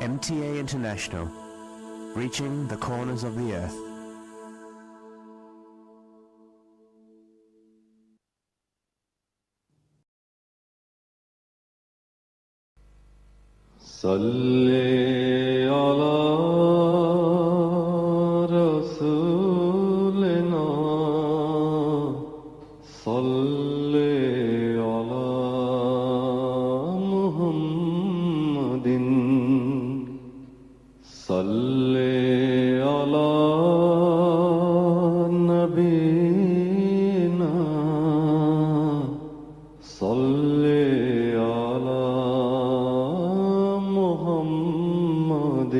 MTA International, reaching the corners of the earth. صلی علی رسولنا صلی علی محمد صلی علی نبینا صلی علی محمد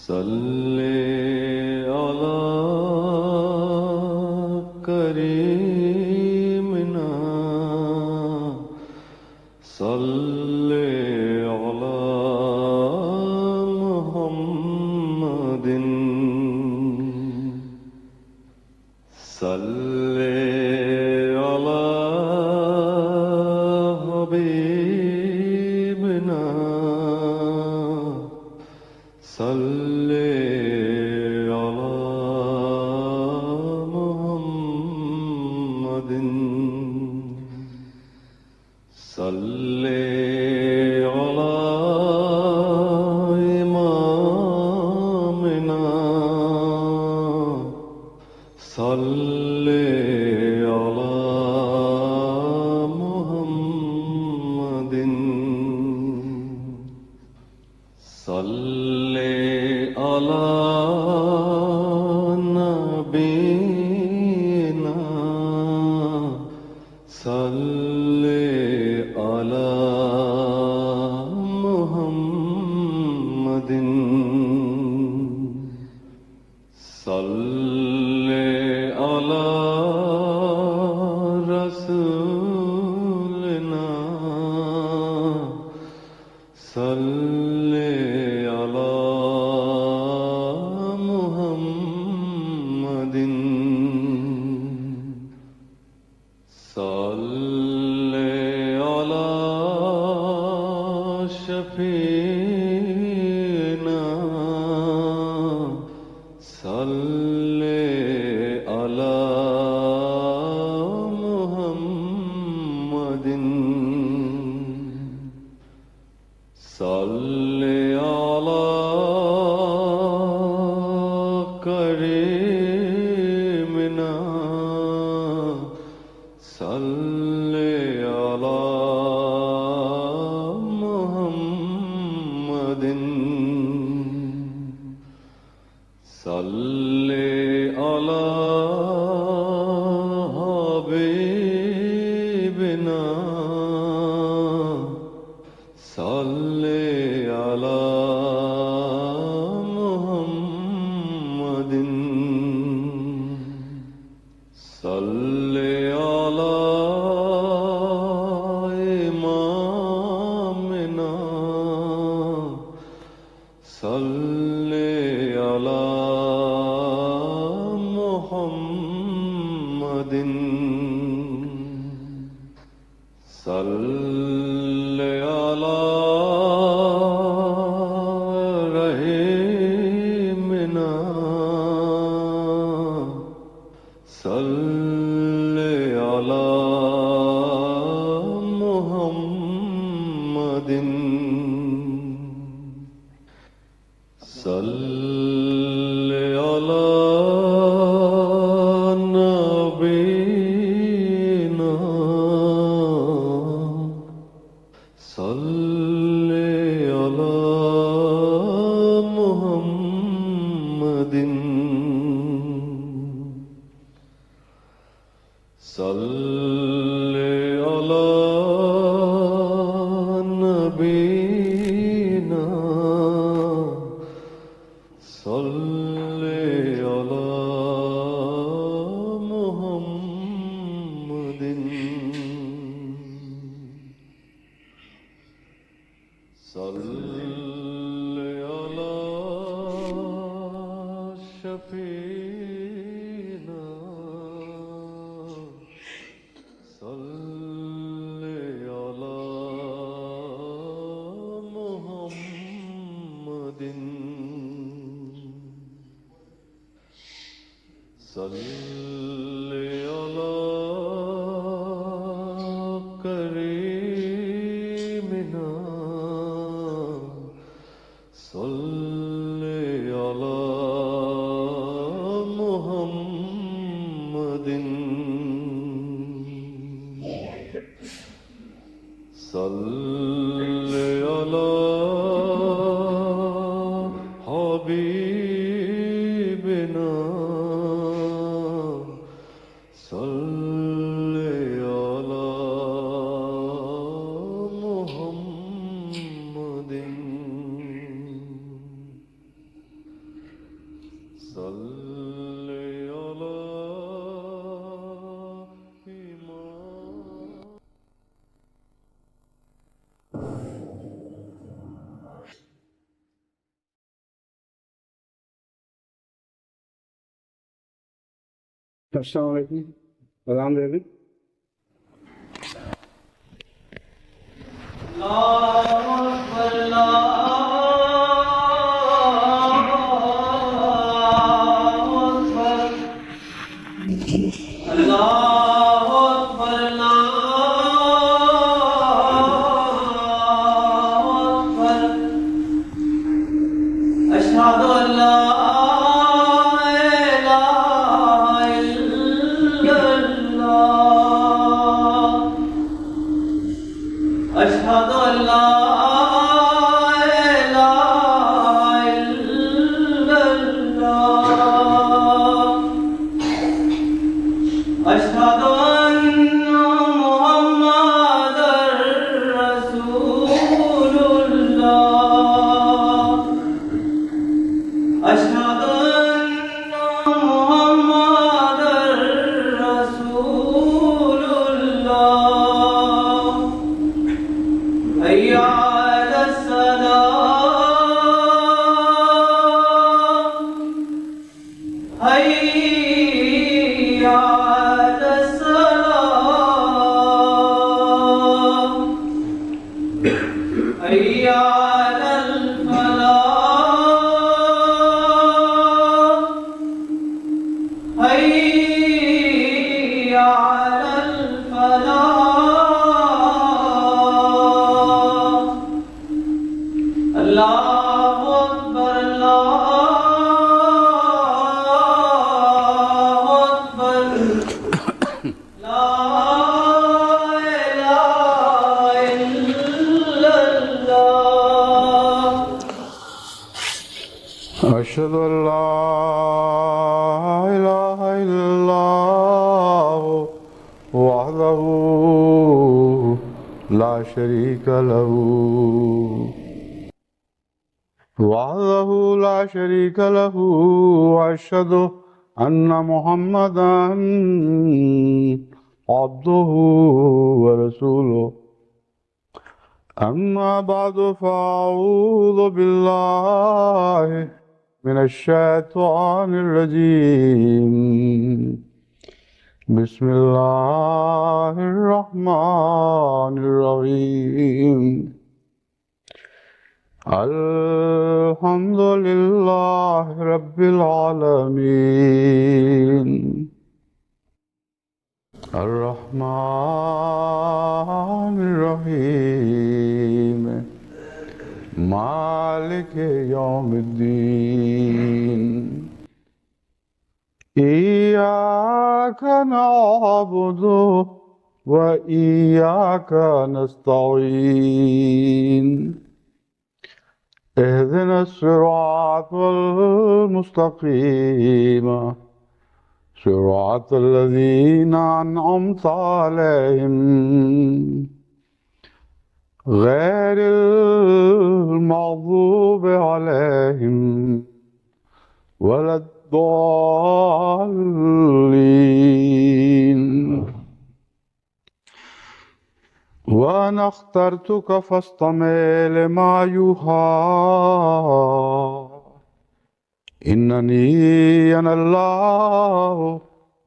صلی علی کریمنا صلی علی محمد صلی علی حبیبنا صلی علی محمد صلی علی امامنا صلی علی محمد صلی علی نبینا صلی علی محمد صلی علی رسولنا صلی علی محمد صلی علی شفیعنا صلی علی محمد صلی علی کریمنا صلی علی محمد صلی علی حبیبنا صلی علی محمد صلی علی امامنا صلی علی محمد صلی علی رحیمنا صلی علی محمد صلی علی نبینا صلی علی محمد صلی علی نبینا صلی علی محمد صلی علی شفیعنا صلی علی صل على كريمنا صل على محمد صل على حبيبنا صل على محمد صل على إمام السلام علیکم سلام دے دیں أشهد أن لا إله إلا الله وحده لا شريك له وأشهد أن محمدا عبده ورسوله أما بعد فأعوذ بالله من الشيطان الرجيم بسم الله الرحمن الرحيم الحمد لله رب العالمين الرحمن الرحيم مالك يوم الدين إياك نعبد وإياك نستعين اهدنا الصراط المستقيم صراط الذين أنعمت عليهم غير المغضوب عليهم ولا الضالين وأنا اخترتك فاستمع لما يوحى إنني أنا الله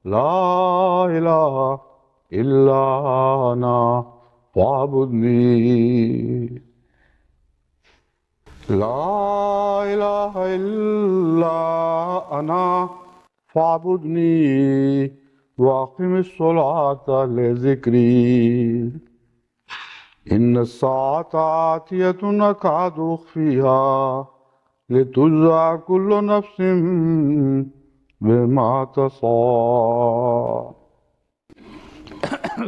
لا إله إلا أنا فاعبدني لا إله إلا أنا فاعبدنی واقم الصلاة لذکری ان الساعة آتیۃ اکاد اخفیها لتجزا کل نفس بما تسعی.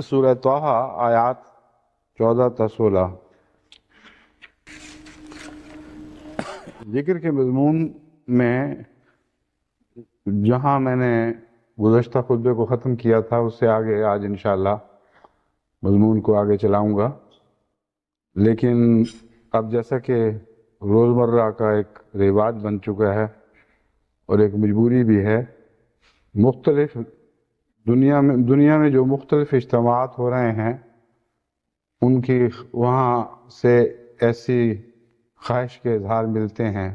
سورہ طٰہٰ آیات 14 تا 16. ذکر کے مضمون میں جہاں میں نے گزشتہ خطبے کو ختم کیا تھا اس سے آگے آج انشاءاللہ مضمون کو آگے چلاؤں گا، لیکن اب جیسا کہ روزمرہ کا ایک رواج بن چکا ہے اور ایک مجبوری بھی ہے، مختلف دنیا میں جو مختلف اجتماعات ہو رہے ہیں ان کی وہاں سے ایسی خواہش کے اظہار ملتے ہیں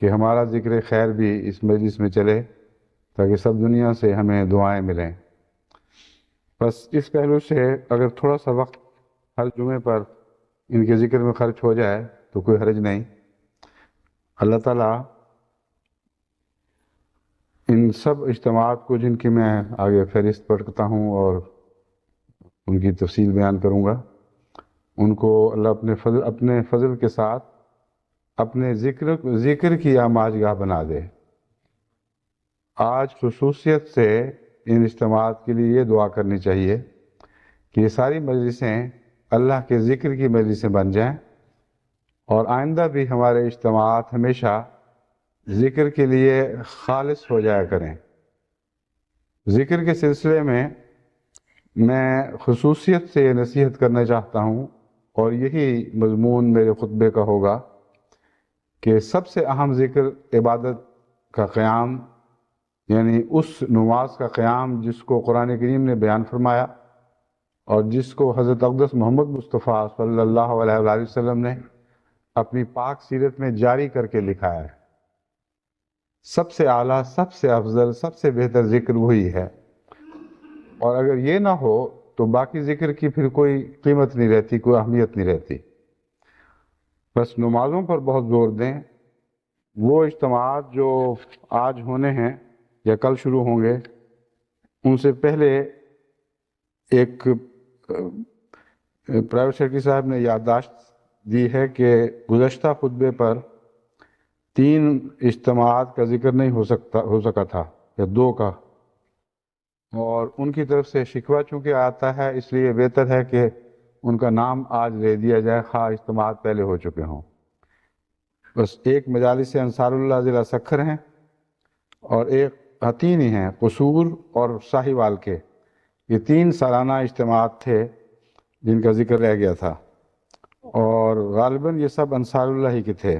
کہ ہمارا ذکر خیر بھی اس مجلس میں چلے تاکہ سب دنیا سے ہمیں دعائیں ملیں. بس اس پہلو سے اگر تھوڑا سا وقت ہر جمعے پر ان کے ذکر میں خرچ ہو جائے تو کوئی حرج نہیں. اللہ تعالیٰ ان سب اجتماعات کو جن کی میں آگے فہرست پڑھتا ہوں اور ان کی تفصیل بیان کروں گا، ان کو اللہ اپنے فضل کے ساتھ اپنے ذکر کی آماجگاہ بنا دے. آج خصوصیت سے ان اجتماعات کے لیے یہ دعا کرنی چاہیے کہ یہ ساری مجلسیں اللہ کے ذکر کی مجلسیں بن جائیں اور آئندہ بھی ہمارے اجتماعات ہمیشہ ذکر کے لیے خالص ہو جایا کریں. ذکر کے سلسلے میں خصوصیت سے یہ نصیحت کرنا چاہتا ہوں اور یہی مضمون میرے خطبے کا ہوگا کہ سب سے اہم ذکر عبادت کا قیام، یعنی اس نماز کا قیام جس کو قرآن کریم نے بیان فرمایا اور جس کو حضرت اقدس محمد مصطفیٰ صلی اللہ علیہ وآلہ وسلم نے اپنی پاک سیرت میں جاری کر کے لکھایا ہے. سب سے اعلیٰ، سب سے افضل، سب سے بہتر ذکر وہی ہے، اور اگر یہ نہ ہو تو باقی ذکر کی پھر کوئی قیمت نہیں رہتی، کوئی اہمیت نہیں رہتی. بس نمازوں پر بہت زور دیں. وہ اجتماعات جو آج ہونے ہیں یا کل شروع ہوں گے، ان سے پہلے ایک پرائیویٹ سیکرٹری صاحب نے یادداشت دی ہے کہ گزشتہ خطبے پر 3 اجتماعات کا ذکر نہیں ہو سکا تھا یا 2 کا، اور ان کی طرف سے شکوہ چونکہ آتا ہے اس لیے بہتر ہے کہ ان کا نام آج لے دیا جائے خواہ اجتماعات پہلے ہو چکے ہوں. بس ایک مجالس انصار اللہ ضلع سکھر ہیں اور ایک 3 ہی ہیں، قصور اور ساہیوال کے. یہ 3 سالانہ اجتماعات تھے جن کا ذکر رہ گیا تھا، اور غالباً یہ سب انصار اللہ ہی کے تھے.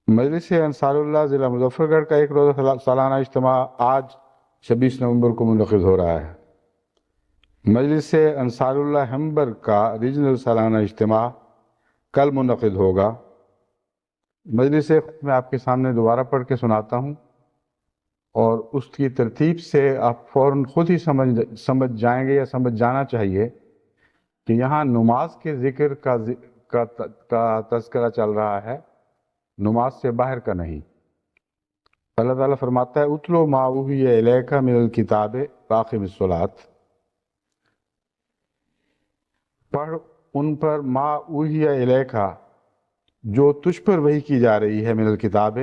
مجلس انصار اللہ ضلع مظفر گڑھ کا ایک روزہ سالانہ اجتماع آج 26 نومبر کو منعقد ہو رہا ہے. مجلس انصار اللہ ہمبر کا ریجنل سالانہ اجتماع کل منعقد ہوگا. مجلس میں آپ کے سامنے دوبارہ پڑھ کے سناتا ہوں اور اس کی ترتیب سے آپ فوراً خود ہی سمجھ جائیں گے یا سمجھ جانا چاہیے کہ یہاں نماز کے ذکر کا تذکرہ چل رہا ہے، نماز سے باہر کا نہیں. اللہ تعالیٰ فرماتا ہے اتلو ما اوحی الیک من الکتاب واقم الصلاۃ، پڑھ ان پر ما اوحی الیک جو تجھ پر وحی کی جا رہی ہے، من الکتاب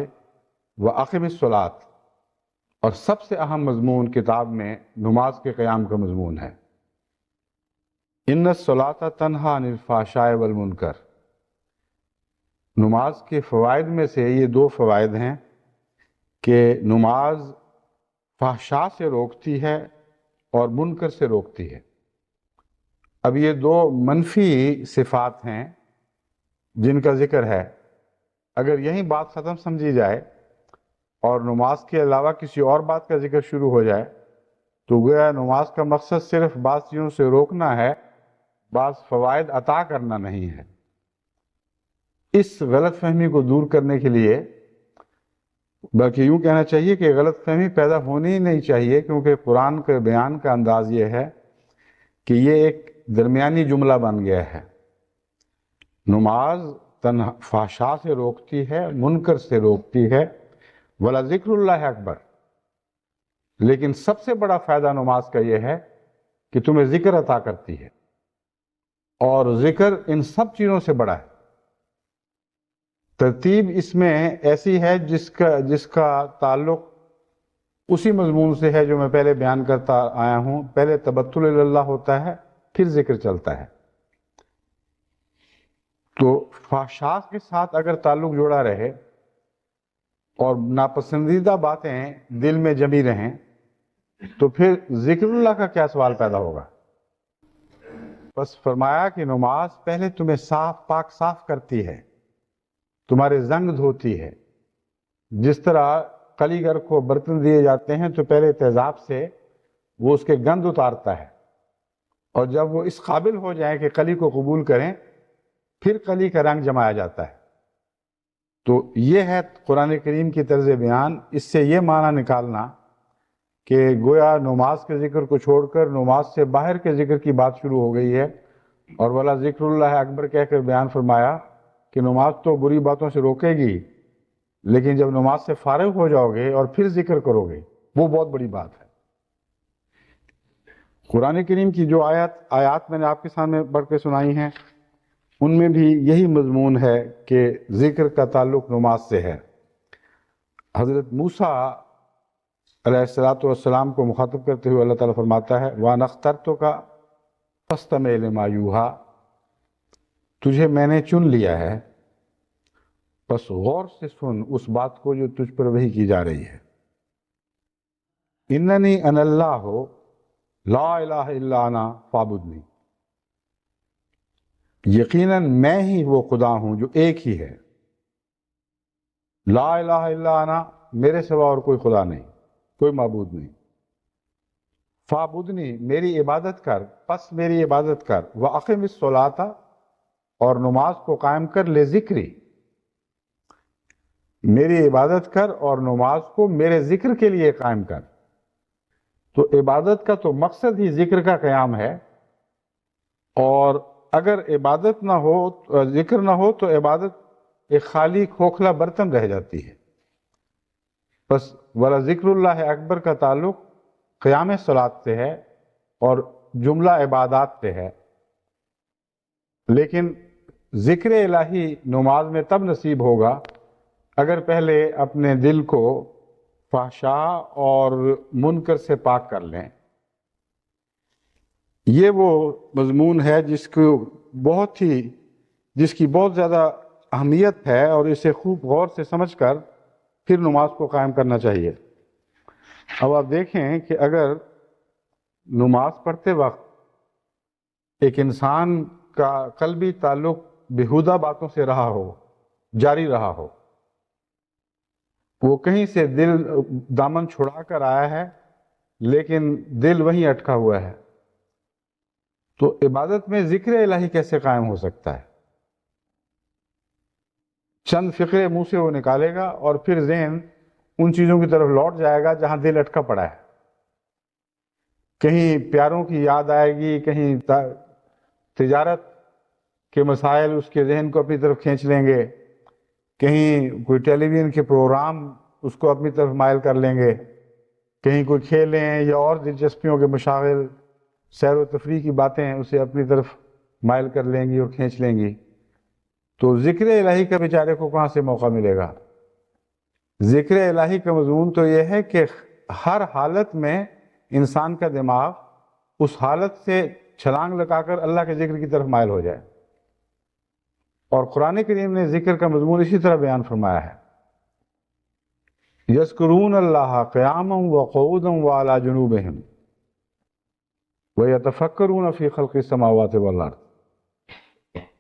واقم الصلاۃ، اور سب سے اہم مضمون کتاب میں نماز کے قیام کا مضمون ہے. ان الصلاۃ تنہی عن الفحشاء والمنکر، نماز کے فوائد میں سے یہ 2 فوائد ہیں کہ نماز فحشاء سے روکتی ہے اور منکر سے روکتی ہے. اب یہ 2 منفی صفات ہیں جن کا ذکر ہے. اگر یہی بات ختم سمجھی جائے اور نماز کے علاوہ کسی اور بات کا ذکر شروع ہو جائے تو گویا نماز کا مقصد صرف بعض چیزوں سے روکنا ہے، بعض فوائد عطا کرنا نہیں ہے. اس غلط فہمی کو دور کرنے کے لیے، بلکہ یوں کہنا چاہیے کہ غلط فہمی پیدا ہونی ہی نہیں چاہیے، کیونکہ قرآن کے بیان کا انداز یہ ہے کہ یہ ایک درمیانی جملہ بن گیا ہے. نماز فحشاء سے روکتی ہے، منکر سے روکتی ہے، ولا ذکر اللہ اکبر. لیکن سب سے بڑا فائدہ نماز کا یہ ہے کہ تمہیں ذکر عطا کرتی ہے، اور ذکر ان سب چیزوں سے بڑا ہے. ترتیب اس میں ایسی ہے جس کا تعلق اسی مضمون سے ہے جو میں پہلے بیان کرتا آیا ہوں. پہلے تبتل اللہ ہوتا ہے، پھر ذکر چلتا ہے. تو فحشات کے ساتھ اگر تعلق جوڑا رہے اور ناپسندیدہ باتیں دل میں جمی رہیں تو پھر ذکر اللہ کا کیا سوال پیدا ہوگا. بس فرمایا کہ نماز پہلے تمہیں پاک صاف کرتی ہے، تمہارے زنگ دھوتی ہے. جس طرح کلیگر کو برتن دیے جاتے ہیں تو پہلے تیزاب سے وہ اس کے گند اتارتا ہے، اور جب وہ اس قابل ہو جائیں کہ کلی کو قبول کریں پھر کلی کا رنگ جمایا جاتا ہے. تو یہ ہے قرآن کریم کی طرز بیان. اس سے یہ معنی نکالنا کہ گویا نماز کے ذکر کو چھوڑ کر نماز سے باہر کے ذکر کی بات شروع ہو گئی ہے، اور ولا ذکر اللہ اکبر کہہ کر بیان فرمایا کہ نماز تو بری باتوں سے روکے گی، لیکن جب نماز سے فارغ ہو جاؤ گے اور پھر ذکر کرو گے وہ بہت بڑی بات ہے. قرآن کریم کی جو آیات میں نے آپ کے سامنے پڑھ کے سنائی ہیں ان میں بھی یہی مضمون ہے کہ ذکر کا تعلق نماز سے ہے. حضرت موسیٰ علیہ السلام کو مخاطب کرتے ہوئے اللہ تعالیٰ فرماتا ہے وَأَنَا اخْتَرْتُكَ فَاسْتَمِعْ لِمَا يُوحَىٰ، تجھے میں نے چن لیا ہے بس غور سے سن اس بات کو جو تجھ پر وحی کی جا رہی ہے. اِنَّنِي أَنَا اللَّهُ لَا إِلَٰهَ إِلَّا أَنَا فَاعْبُدْنِي، یقیناً میں ہی وہ خدا ہوں جو ایک ہی ہے. لا الہ الا انا، میرے سوا اور کوئی خدا نہیں، کوئی معبود نہیں. فاعبدنی، میری عبادت کر، پس میری عبادت کر. واقم الصلاۃ، اور نماز کو قائم کر. لذکری، میری عبادت کر اور نماز کو میرے ذکر کے لیے قائم کر. تو عبادت کا تو مقصد ہی ذکر کا قیام ہے، اور اگر عبادت نہ ہو، ذکر نہ ہو تو عبادت ایک خالی کھوکھلا برتن رہ جاتی ہے. بس ولا ذکر اللہ اکبر کا تعلق قیام صلاۃ سے ہے اور جملہ عبادات سے ہے. لیکن ذکر الہی نماز میں تب نصیب ہوگا اگر پہلے اپنے دل کو فحشاء اور منکر سے پاک کر لیں. یہ وہ مضمون ہے جس کی بہت زیادہ اہمیت ہے، اور اسے خوب غور سے سمجھ کر پھر نماز کو قائم کرنا چاہیے. اب آپ دیکھیں کہ اگر نماز پڑھتے وقت ایک انسان کا قلبی تعلق بیہودہ باتوں سے رہا ہو، جاری رہا ہو، وہ کہیں سے دل دامن چھڑا کر آیا ہے لیکن دل وہیں اٹکا ہوا ہے، تو عبادت میں ذکر الہی کیسے قائم ہو سکتا ہے؟ چند فقرے منہ سے وہ نکالے گا اور پھر ذہن ان چیزوں کی طرف لوٹ جائے گا جہاں دل اٹکا پڑا ہے. کہیں پیاروں کی یاد آئے گی، کہیں تجارت کے مسائل اس کے ذہن کو اپنی طرف کھینچ لیں گے، کہیں کوئی ٹیلی ویژن کے پروگرام اس کو اپنی طرف مائل کر لیں گے، کہیں کوئی کھیلیں یا اور دلچسپیوں کے مشاغل، سیر و تفریح کی باتیں اسے اپنی طرف مائل کر لیں گی اور کھینچ لیں گی. تو ذکر الہی کا بیچارے کو کہاں سے موقع ملے گا؟ ذکر الہی کا مضمون تو یہ ہے کہ ہر حالت میں انسان کا دماغ اس حالت سے چھلانگ لگا کر اللہ کے ذکر کی طرف مائل ہو جائے. اور قرآن کریم نے ذکر کا مضمون اسی طرح بیان فرمایا ہے. یذکرون اللہ قیاما وقعودا وعلی جنوبہم وَيَتَفَكَّرُونَ فِي خَلْقِ السَّمَاوَاتِ وَالْأَرْضِ،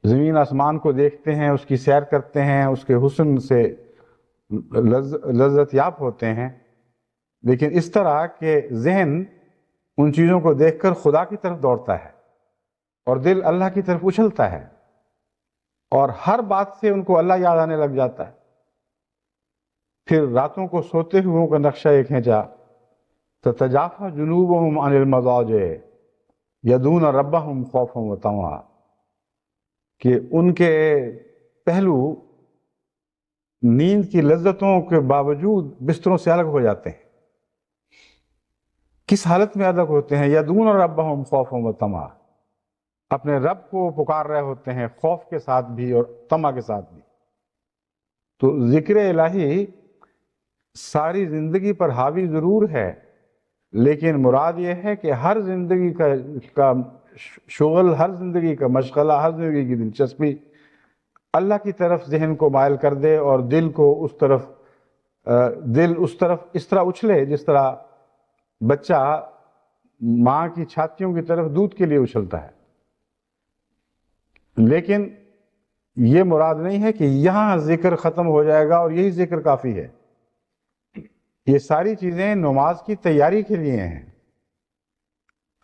زمین آسمان کو دیکھتے ہیں، اس کی سیر کرتے ہیں، اس کے حسن سے لذت یاب ہوتے ہیں، لیکن اس طرح کہ ذہن ان چیزوں کو دیکھ کر خدا کی طرف دوڑتا ہے اور دل اللہ کی طرف اچھلتا ہے، اور ہر بات سے ان کو اللہ یاد آنے لگ جاتا ہے. پھر راتوں کو سوتے ہوئے کا نقشہ یہ کھینچا، تتجافى جنوبهم عن المضاجع یدعون ربهم خوفا وطمعا، کہ ان کے پہلو نیند کی لذتوں کے باوجود بستروں سے الگ ہو جاتے ہیں. کس حالت میں الگ ہوتے ہیں؟ یدعون ربہم خوفا و طمعا، اپنے رب کو پکار رہے ہوتے ہیں خوف کے ساتھ بھی اور طمع کے ساتھ بھی. تو ذکر الہی ساری زندگی پر حاوی ضرور ہے، لیکن مراد یہ ہے کہ ہر زندگی کا شغل، ہر زندگی کا مشغلہ، ہر زندگی کی دلچسپی اللہ کی طرف ذہن کو مائل کر دے، اور دل اس طرف اس طرح اچھلے جس طرح بچہ ماں کی چھاتیوں کی طرف دودھ کے لیے اچھلتا ہے. لیکن یہ مراد نہیں ہے کہ یہاں ذکر ختم ہو جائے گا اور یہی ذکر کافی ہے. یہ ساری چیزیں نماز کی تیاری کے لیے ہیں.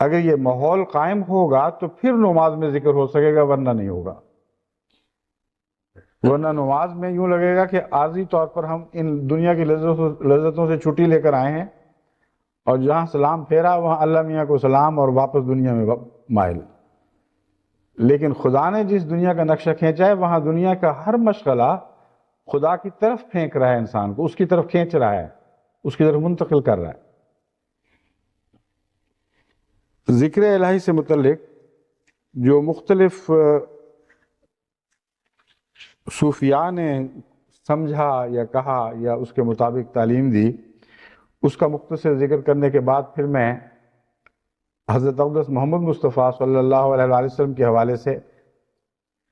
اگر یہ ماحول قائم ہوگا تو پھر نماز میں ذکر ہو سکے گا، ورنہ نہیں ہوگا. ورنہ نماز میں یوں لگے گا کہ عارضی طور پر ہم ان دنیا کی لذتوں سے چھٹی لے کر آئے ہیں، اور جہاں سلام پھیرا وہاں اللہ میاں کو سلام اور واپس دنیا میں مائل. لیکن خدا نے جس دنیا کا نقشہ کھینچا ہے وہاں دنیا کا ہر مشغلہ خدا کی طرف پھینک رہا ہے، انسان کو اس کی طرف کھینچ رہا ہے، اس کی طرف منتقل کر رہا ہے. ذکر الہی سے متعلق جو مختلف صوفیاء نے سمجھا یا کہا یا اس کے مطابق تعلیم دی، اس کا مختصر ذکر کرنے کے بعد پھر میں حضرت اقدس محمد مصطفیٰ صلی اللہ علیہ وآلہ وسلم کے حوالے سے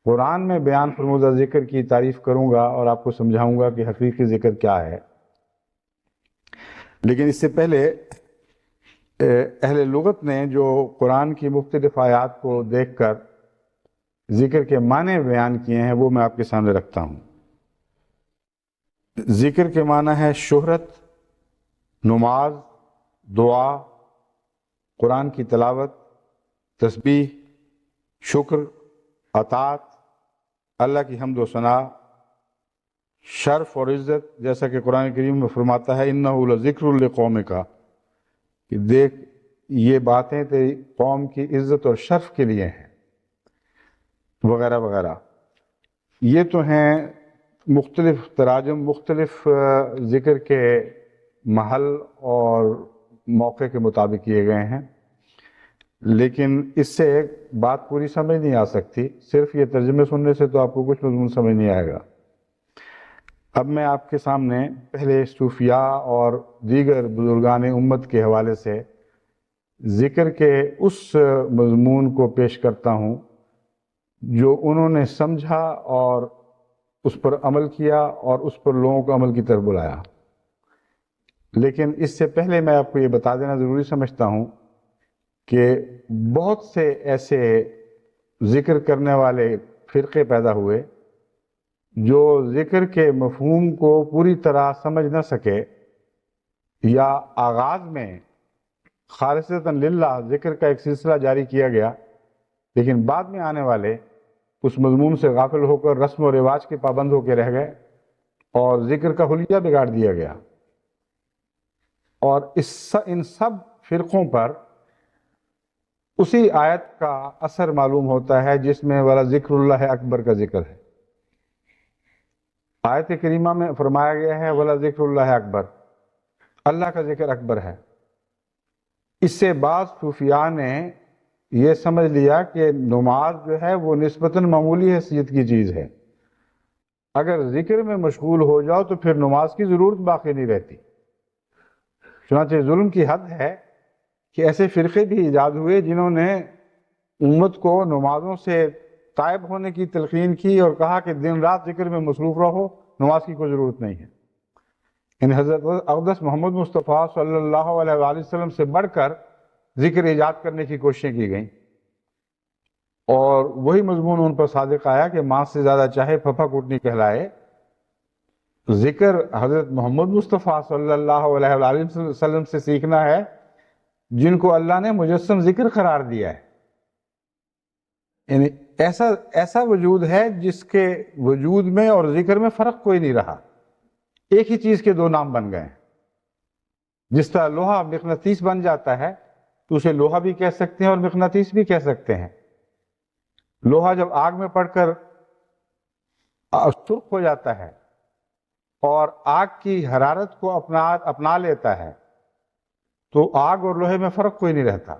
قرآن میں بیان فرمودہ ذکر کی تعریف کروں گا اور آپ کو سمجھاؤں گا کہ حقیقی ذکر کیا ہے. لیکن اس سے پہلے اہل لغت نے جو قرآن کی مختلف آیات کو دیکھ کر ذکر کے معنی بیان کیے ہیں وہ میں آپ کے سامنے رکھتا ہوں. ذکر کے معنی ہے شہرت، نماز، دعا، قرآن کی تلاوت، تسبیح، شکر، اطاعت، اللہ کی حمد و ثنا، شرف اور عزت، جیسا کہ قرآن کریم میں فرماتا ہے اِنَّهُ لَذِكْرٌ لِقَوْمِكَ، کہ دیکھ یہ باتیں تیری قوم کی عزت اور شرف کے لیے ہیں، وغیرہ وغیرہ. یہ تو ہیں مختلف تراجم مختلف ذکر کے محل اور موقع کے مطابق کیے گئے ہیں، لیکن اس سے ایک بات پوری سمجھ نہیں آ سکتی. صرف یہ ترجمے سننے سے تو آپ کو کچھ مضمون سمجھ نہیں آئے گا. اب میں آپ کے سامنے پہلے صوفیاء اور دیگر بزرگان امت کے حوالے سے ذکر کے اس مضمون کو پیش کرتا ہوں جو انہوں نے سمجھا اور اس پر عمل کیا اور اس پر لوگوں کو عمل کی طرف بلایا. لیکن اس سے پہلے میں آپ کو یہ بتا دینا ضروری سمجھتا ہوں کہ بہت سے ایسے ذکر کرنے والے فرقے پیدا ہوئے جو ذکر کے مفہوم کو پوری طرح سمجھ نہ سکے، یا آغاز میں خالصتاً للہ ذکر کا ایک سلسلہ جاری کیا گیا، لیکن بعد میں آنے والے اس مضمون سے غافل ہو کر رسم و رواج کے پابند ہو کے رہ گئے اور ذکر کا حلیہ بگاڑ دیا گیا. اور ان سب فرقوں پر اسی آیت کا اثر معلوم ہوتا ہے جس میں وَلَا ذِكْرُ اللَّهِ اکبر کا ذکر ہے. آیت کریمہ میں فرمایا گیا ہے وَلَا ذِكْرُ اللَّهِ اکبر، اللہ کا ذکر اکبر ہے. اس سے بعض صوفیاء نے یہ سمجھ لیا کہ نماز جو ہے وہ نسبتاً معمولی حیثیت کی چیز ہے، اگر ذکر میں مشغول ہو جاؤ تو پھر نماز کی ضرورت باقی نہیں رہتی. چنانچہ ظلم کی حد ہے کہ ایسے فرقے بھی ایجاد ہوئے جنہوں نے امت کو نمازوں سے تائب ہونے کی تلقین کی اور کہا کہ دن رات ذکر میں مصروف رہو، نماز کی کوئی ضرورت نہیں ہے. ان حضرت اقدس محمد مصطفیٰ صلی اللہ علیہ وآلہ وسلم سے بڑھ کر ذکر ایجاد کرنے کی کوششیں کی گئیں، اور وہی مضمون ان پر صادق آیا کہ ماں سے زیادہ چاہے پھپھا کوٹنی کہلائے. ذکر حضرت محمد مصطفیٰ صلی اللہ علیہ وآلہ وسلم سے سیکھنا ہے جن کو اللہ نے مجسم ذکر قرار دیا ہے. یعنی ایسا وجود ہے جس کے وجود میں اور ذکر میں فرق کوئی نہیں رہا، ایک ہی چیز کے دو نام بن گئے. جس طرح لوہا مقناطیس بن جاتا ہے تو اسے لوہا بھی کہہ سکتے ہیں اور مقناطیس بھی کہہ سکتے ہیں. لوہا جب آگ میں پڑ کر سرخ ہو جاتا ہے اور آگ کی حرارت کو اپنا لیتا ہے تو آگ اور لوہے میں فرق کوئی نہیں رہتا.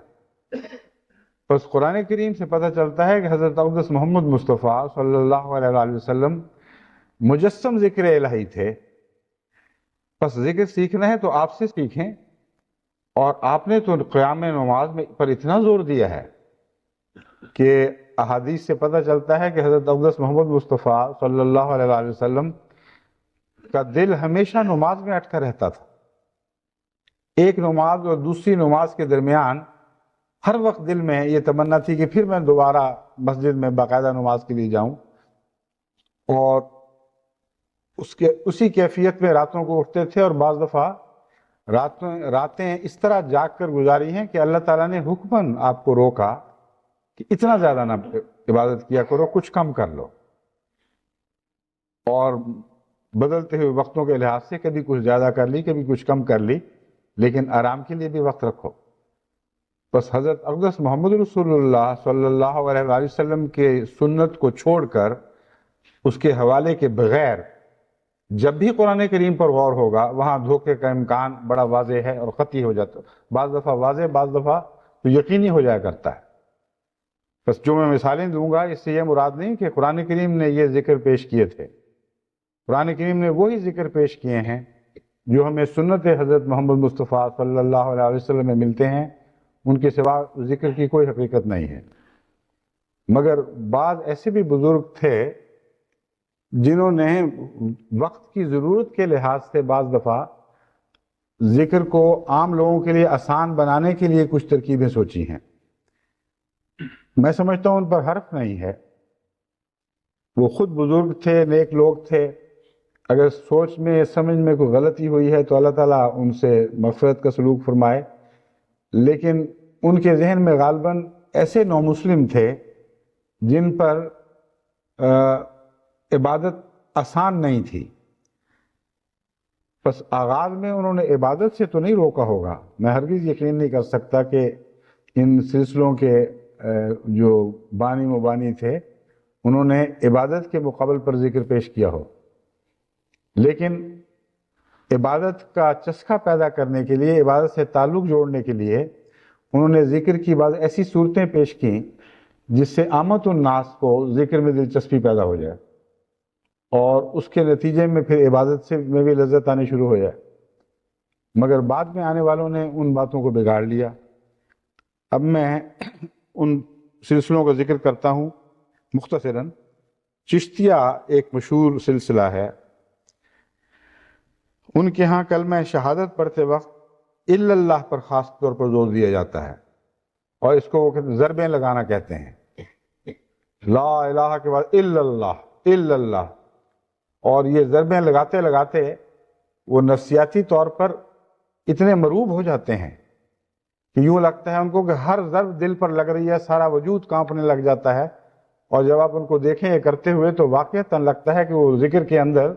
بس قرآن کریم سے پتہ چلتا ہے کہ حضرت اقدس محمد مصطفیٰ صلی اللہ علیہ وآلہ وسلم مجسم ذکر الہی تھے. بس ذکر سیکھنا ہے تو آپ سے سیکھیں. اور آپ نے تو قیام نماز میں پر اتنا زور دیا ہے کہ احادیث سے پتہ چلتا ہے کہ حضرت اقدس محمد مصطفیٰ صلی اللہ علیہ وآلہ وسلم کا دل ہمیشہ نماز میں اٹکا رہتا تھا. ایک نماز اور دوسری نماز کے درمیان ہر وقت دل میں یہ تمنا تھی کہ پھر میں دوبارہ مسجد میں باقاعدہ نماز کے لیے جاؤں. اور اسی کیفیت میں راتوں کو اٹھتے تھے. اور بعض دفعہ راتیں اس طرح جاگ کر گزاری ہیں کہ اللہ تعالیٰ نے حکماً آپ کو روکا کہ اتنا زیادہ نہ عبادت کیا کرو، کچھ کم کر لو. اور بدلتے ہوئے وقتوں کے لحاظ سے کبھی کچھ زیادہ کر لی، کبھی کچھ کم کر لی، لیکن آرام کے لیے بھی وقت رکھو. بس حضرت اقدس محمد رسول اللہ صلی اللہ علیہ وآلہ وسلم کے سنت کو چھوڑ کر اس کے حوالے کے بغیر جب بھی قرآن کریم پر غور ہوگا وہاں دھوکے کا امکان بڑا واضح ہے اور قطعی ہو جاتا ہے. بعض دفعہ واضح، بعض دفعہ تو یقینی ہو جایا کرتا ہے. بس جو میں مثالیں دوں گا اس سے یہ مراد نہیں کہ قرآن کریم نے یہ ذکر پیش کیے تھے. قرآن کریم نے وہی ذکر پیش کیے ہیں جو ہمیں سنت حضرت محمد مصطفیٰ صلی اللہ علیہ وسلم میں ملتے ہیں. ان کے سوا ذکر کی کوئی حقیقت نہیں ہے. مگر بعض ایسے بھی بزرگ تھے جنہوں نے وقت کی ضرورت کے لحاظ سے بعض دفعہ ذکر کو عام لوگوں کے لیے آسان بنانے کے لیے کچھ ترکیبیں سوچی ہیں. میں سمجھتا ہوں ان پر حرف نہیں ہے. وہ خود بزرگ تھے، نیک لوگ تھے. اگر سوچ میں سمجھ میں کوئی غلطی ہوئی ہے تو اللہ تعالیٰ ان سے مغفرت کا سلوک فرمائے. لیکن ان کے ذہن میں غالباً ایسے نومسلم تھے جن پر عبادت آسان نہیں تھی. بس آغاز میں انہوں نے عبادت سے تو نہیں روکا ہوگا. میں ہرگز یقین نہیں کر سکتا کہ ان سلسلوں کے جو بانی مبانی تھے انہوں نے عبادت کے مقابل پر ذکر پیش کیا ہو. لیکن عبادت کا چسکا پیدا کرنے کے لیے، عبادت سے تعلق جوڑنے کے لیے انہوں نے ذکر کی بعض ایسی صورتیں پیش کیں جس سے عامت الناس کو ذکر میں دلچسپی پیدا ہو جائے اور اس کے نتیجے میں پھر عبادت میں بھی لذت آنی شروع ہو جائے. مگر بعد میں آنے والوں نے ان باتوں کو بگاڑ لیا. اب میں ان سلسلوں کا ذکر کرتا ہوں مختصراً. چشتیہ ایک مشہور سلسلہ ہے. ان کے ہاں کلمہ شہادت پڑھتے وقت الا اللہ پر خاص طور پر زور دیا جاتا ہے اور اس کو وہ ضربیں لگانا کہتے ہیں. لا الہ کے بعد الا اللہ الا اللہ. اور یہ ضربیں لگاتے لگاتے وہ نفسیاتی طور پر اتنے مروب ہو جاتے ہیں کہ یوں لگتا ہے ان کو کہ ہر ضرب دل پر لگ رہی ہے، سارا وجود کانپنے لگ جاتا ہے. اور جب آپ ان کو دیکھیں یہ کرتے ہوئے تو واقعتاً لگتا ہے کہ وہ ذکر کے اندر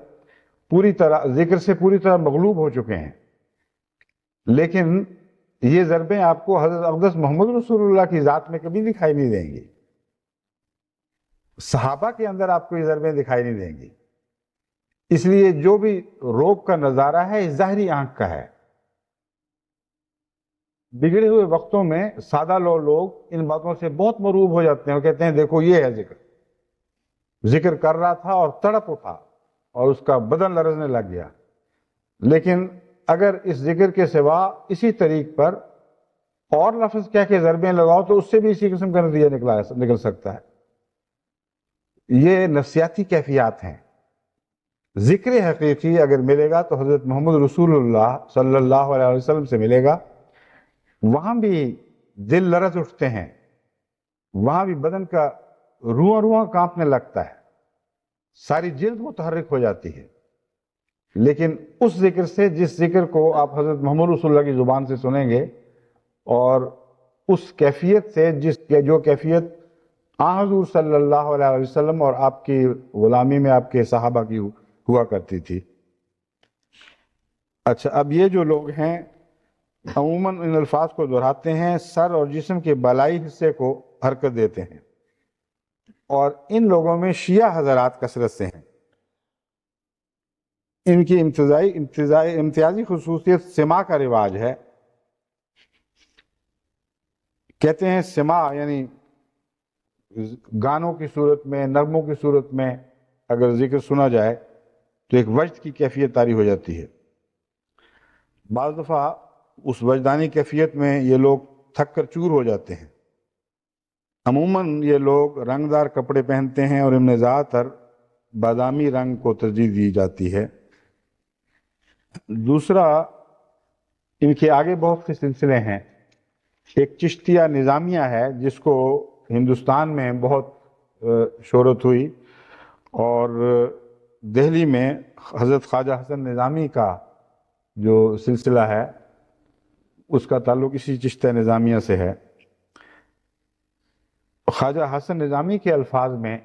ذکر سے پوری طرح مغلوب ہو چکے ہیں. لیکن یہ ضربیں آپ کو حضرت اقدس محمد رسول اللہ کی ذات میں کبھی دکھائی نہیں دیں گی. صحابہ کے اندر آپ کو یہ ضربیں دکھائی نہیں دیں گی. اس لیے جو بھی روب کا نظارہ ہے یہ ظاہری آنکھ کا ہے. بگڑے ہوئے وقتوں میں سادہ لوگ ان باتوں سے بہت مروب ہو جاتے ہیں اور کہتے ہیں دیکھو یہ ہے ذکر کر رہا تھا اور تڑپ اٹھا اور اس کا بدن لرزنے لگ گیا. لیکن اگر اس ذکر کے سوا اسی طریق پر اور لفظ کہہ کے ضربیں لگاؤ تو اس سے بھی اسی قسم کا نتیجہ نکل سکتا ہے. یہ نفسیاتی کیفیات ہیں. ذکر حقیقی اگر ملے گا تو حضرت محمد رسول اللہ صلی اللہ علیہ وسلم سے ملے گا. وہاں بھی دل لرز اٹھتے ہیں، وہاں بھی بدن کا رواں کانپنے لگتا ہے، ساری جلد متحرک ہو جاتی ہے. لیکن اس ذکر سے، جس ذکر کو آپ حضرت محمد رسول اللہ کی زبان سے سنیں گے اور اس کیفیت سے جو کیفیت حضور صلی اللہ علیہ وسلم اور آپ کی غلامی میں آپ کے صحابہ کی ہوا کرتی تھی. اچھا، اب یہ جو لوگ ہیں عموماً ان الفاظ کو دہراتے ہیں، سر اور جسم کے بالائی حصے کو حرکت دیتے ہیں، اور ان لوگوں میں شیعہ حضرات کثرت سے ہیں. ان کی امتیازی خصوصیت سماع کا رواج ہے. کہتے ہیں سماع یعنی گانوں کی صورت میں، نغموں کی صورت میں اگر ذکر سنا جائے تو ایک وجد کی کیفیت طاری ہو جاتی ہے. بعض دفعہ اس وجدانی کیفیت میں یہ لوگ تھک کر چور ہو جاتے ہیں. عموماً یہ لوگ رنگدار کپڑے پہنتے ہیں اور ان میں زیادہ تر بادامی رنگ کو ترجیح دی جاتی ہے. دوسرا، ان کے آگے بہت سے سلسلے ہیں. ایک چشتیہ نظامیہ ہے جس کو ہندوستان میں بہت شہرت ہوئی، اور دہلی میں حضرت خواجہ حسن نظامی کا جو سلسلہ ہے اس کا تعلق اسی چشتیہ نظامیہ سے ہے. خواجہ حسن نظامی کے الفاظ میں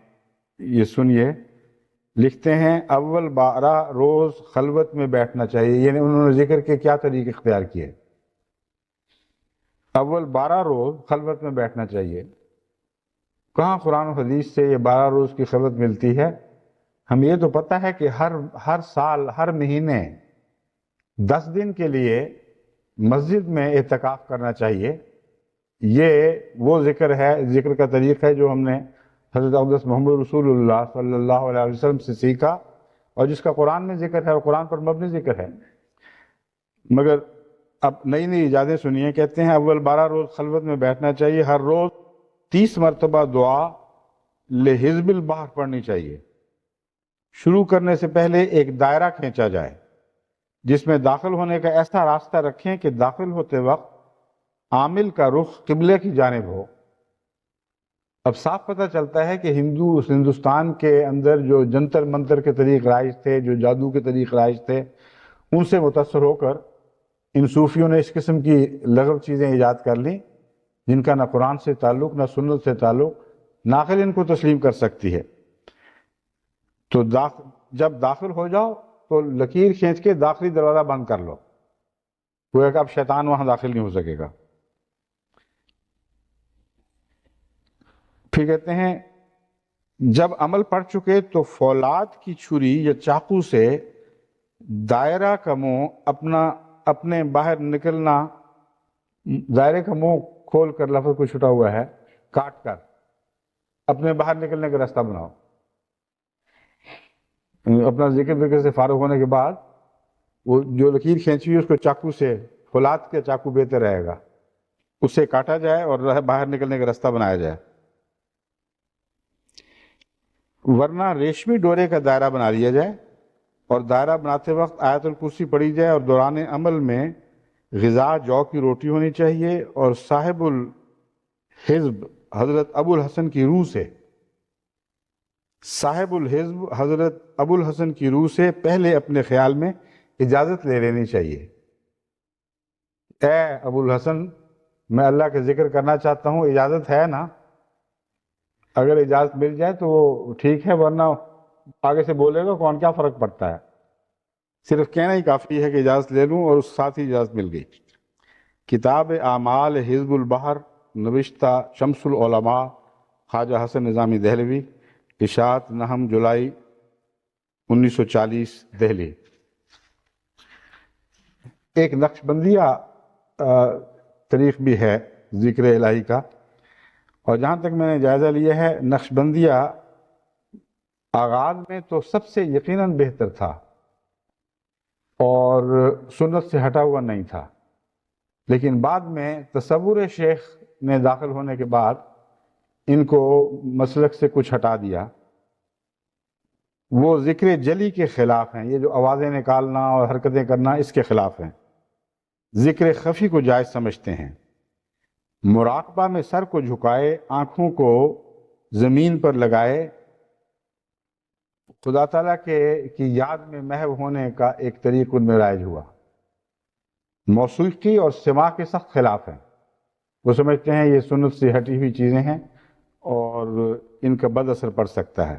یہ سنیے، لکھتے ہیں اول 12 روز خلوت میں بیٹھنا چاہیے. یعنی انہوں نے ذکر کے کیا طریق اختیار کیے؟ اول 12 روز خلوت میں بیٹھنا چاہیے. کہاں قرآن و حدیث سے یہ 12 روز کی خلوت ملتی ہے؟ ہم یہ تو پتہ ہے کہ ہر سال ہر مہینے 10 دن کے لیے مسجد میں اعتکاف کرنا چاہیے. یہ وہ ذکر ہے، ذکر کا طریقہ ہے جو ہم نے حضرت اقدس محمد رسول اللہ صلی اللہ علیہ وسلم سے سیکھا، اور جس کا قرآن میں ذکر ہے اور قرآن پر مبنی ذکر ہے. مگر اب نئی نئی ایجادیں سنیے. کہتے ہیں اول 12 روز خلوت میں بیٹھنا چاہیے. ہر روز 30 مرتبہ دعا لحزب البحر پڑھنی چاہیے. شروع کرنے سے پہلے ایک دائرہ کھینچا جائے جس میں داخل ہونے کا ایسا راستہ رکھیں کہ داخل ہوتے وقت عامل کا رخ قبلے کی جانب ہو. اب صاف پتہ چلتا ہے کہ ہندوستان کے اندر جو جنتر منتر کے طریق رائج تھے، جو جادو کے طریق رائج تھے، ان سے متاثر ہو کر ان صوفیوں نے اس قسم کی لغو چیزیں ایجاد کر لیں جن کا نہ قرآن سے تعلق نہ سنت سے تعلق، نہ عقل ان کو تسلیم کر سکتی ہے. تو جب داخل ہو جاؤ تو لکیر کھینچ کے داخلی دروازہ بند کر لو، گویا کہ اب شیطان وہاں داخل نہیں ہو سکے گا. پھر کہتے ہیں جب عمل پڑ چکے تو فولاد کی چھری یا چاقو سے دائرہ کا منہ اپنے باہر نکلنا، دائرے کا منہ کھول کر، لفظ کو چھٹا ہوا ہے، کاٹ کر اپنے باہر نکلنے کا راستہ بناؤ. اپنا ذکر سے فارغ ہونے کے بعد وہ جو لکیر کھینچی ہوئی اس کو چاقو سے، فولاد کے چاقو بہتر رہے گا، اس سے کاٹا جائے اور باہر نکلنے کا راستہ بنایا جائے. ورنہ ریشمی ڈورے کا دائرہ بنا لیا جائے اور دائرہ بناتے وقت آیت الکرسی پڑھی جائے، اور دوران عمل میں غذا جو کی روٹی ہونی چاہیے، اور صاحب الحزب حضرت ابو الحسن کی روح سے، صاحب الحزب حضرت ابو الحسن کی روح سے پہلے اپنے خیال میں اجازت لے لینی چاہیے. اے ابو الحسن، میں اللہ کا ذکر کرنا چاہتا ہوں، اجازت ہے نا؟ اگر اجازت مل جائے تو وہ ٹھیک ہے، ورنہ آگے سے بولے گا کون، کیا فرق پڑتا ہے؟ صرف کہنا ہی کافی ہے کہ اجازت لے لوں، اور اس ساتھ ہی اجازت مل گئی. کتاب اعمال حزب البحر، نوشتہ شمس العلماء، خواجہ حسن نظامی دہلوی، اشاعت 9 جولائی 1940، دہلی. ایک نقشبندیہ طریق بھی ہے ذکر الہی کا، اور جہاں تک میں نے جائزہ لیا ہے، نقشبندیہ آغاز میں تو سب سے یقیناً بہتر تھا اور سنت سے ہٹا ہوا نہیں تھا، لیکن بعد میں تصور شیخ نے داخل ہونے کے بعد ان کو مسلک سے کچھ ہٹا دیا. وہ ذکر جلی کے خلاف ہیں، یہ جو آوازیں نکالنا اور حرکتیں کرنا اس کے خلاف ہیں. ذکر خفی کو جائز سمجھتے ہیں. مراقبہ میں سر کو جھکائے، آنکھوں کو زمین پر لگائے، خدا تعالیٰ کی یاد میں محو ہونے کا ایک طریق ان میں رائج ہوا. موسیقی اور سماع کے سخت خلاف ہیں. وہ سمجھتے ہیں یہ سنت سے ہٹی ہوئی چیزیں ہیں اور ان کا بد اثر پڑ سکتا ہے.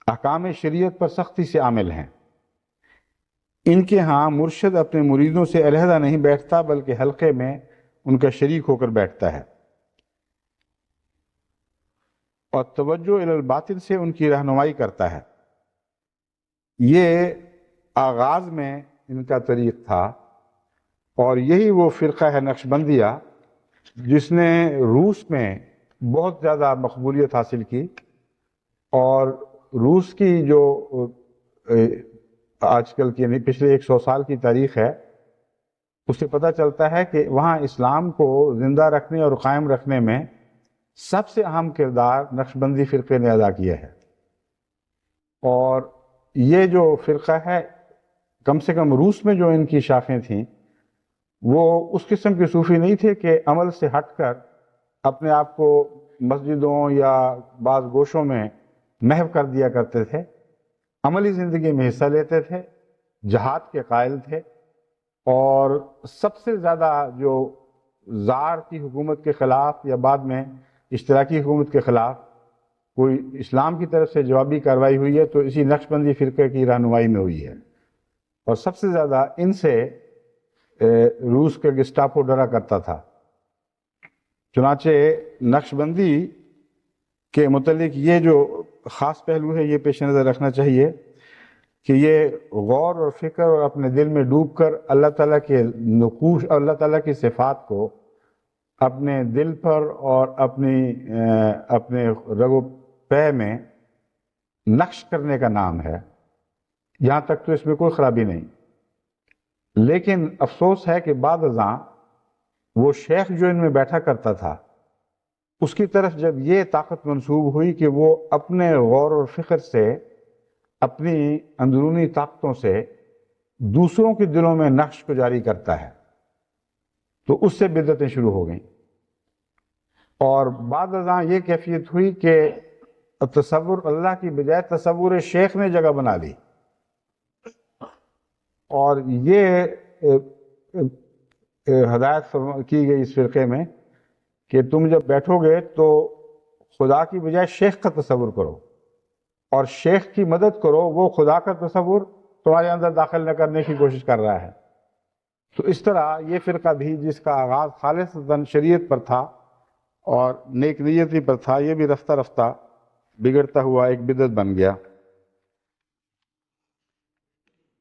احکام شریعت پر سختی سے عامل ہیں. ان کے ہاں مرشد اپنے مریدوں سے علیحدہ نہیں بیٹھتا بلکہ حلقے میں ان کا شریک ہو کر بیٹھتا ہے، اور توجہ الی الباطن سے ان کی رہنمائی کرتا ہے. یہ آغاز میں ان کا طریق تھا، اور یہی وہ فرقہ ہے نقشبندیہ جس نے روس میں بہت زیادہ مقبولیت حاصل کی، اور روس کی جو آج کل کی یعنی پچھلے 100 سال کی تاریخ ہے، اس سے پتہ چلتا ہے کہ وہاں اسلام کو زندہ رکھنے اور قائم رکھنے میں سب سے اہم کردار نقشبندی فرقے نے ادا کیا ہے۔ اور یہ جو فرقہ ہے، کم سے کم روس میں جو ان کی شاخیں تھیں، وہ اس قسم کے صوفی نہیں تھے کہ عمل سے ہٹ کر اپنے آپ کو مسجدوں یا بعض گوشوں میں محو کر دیا کرتے تھے، عملی زندگی میں حصہ لیتے تھے، جہاد کے قائل تھے، اور سب سے زیادہ جو زار کی حکومت کے خلاف یا بعد میں اشتراکی حکومت کے خلاف کوئی اسلام کی طرف سے جوابی کارروائی ہوئی ہے تو اسی نقشبندی فرقے کی رہنمائی میں ہوئی ہے، اور سب سے زیادہ ان سے روس کا گسٹاپو ڈرا کرتا تھا۔ چنانچہ نقشبندی کے متعلق یہ جو خاص پہلو ہے، یہ پیش نظر رکھنا چاہیے کہ یہ غور اور فکر اور اپنے دل میں ڈوب کر اللہ تعالیٰ کے نقوش، اللہ تعالیٰ کی صفات کو اپنے دل پر اور اپنے رگ و پے میں نقش کرنے کا نام ہے۔ یہاں تک تو اس میں کوئی خرابی نہیں، لیکن افسوس ہے کہ بعد ازاں وہ شیخ جو ان میں بیٹھا کرتا تھا، اس کی طرف جب یہ طاقت منسوب ہوئی کہ وہ اپنے غور اور فکر سے، اپنی اندرونی طاقتوں سے دوسروں کے دلوں میں نقش کو جاری کرتا ہے، تو اس سے بدعتیں شروع ہو گئیں۔ اور بعد ازاں یہ کیفیت ہوئی کہ تصور اللہ کی بجائے تصور شیخ نے جگہ بنا لی، اور یہ ہدایت کی گئی اس فرقے میں کہ تم جب بیٹھو گے تو خدا کی بجائے شیخ کا تصور کرو، اور شیخ کی مدد کرو، وہ خدا کا تصور تمہارے اندر داخل نہ کرنے کی کوشش کر رہا ہے۔ تو اس طرح یہ فرقہ بھی جس کا آغاز خالصتاً شریعت پر تھا اور نیک نیتی پر تھا، یہ بھی رفتہ رفتہ بگڑتا ہوا ایک بدعت بن گیا۔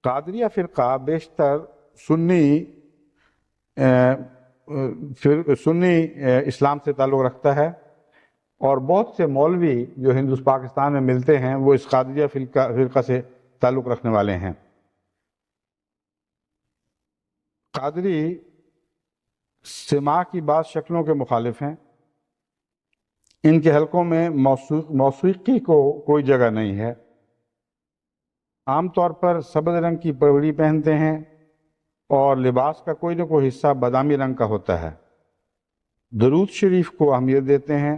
قادریہ فرقہ بیشتر سنی اسلام سے تعلق رکھتا ہے، اور بہت سے مولوی جو پاکستان میں ملتے ہیں وہ اس قادریہ فرقہ سے تعلق رکھنے والے ہیں۔ قادری سماع کی بعض شکلوں کے مخالف ہیں، ان کے حلقوں میں موسیقی کو کوئی جگہ نہیں ہے، عام طور پر سبز رنگ کی پگڑی پہنتے ہیں، اور لباس کا کوئی نہ کوئی حصہ بادامی رنگ کا ہوتا ہے۔ درود شریف کو اہمیت دیتے ہیں،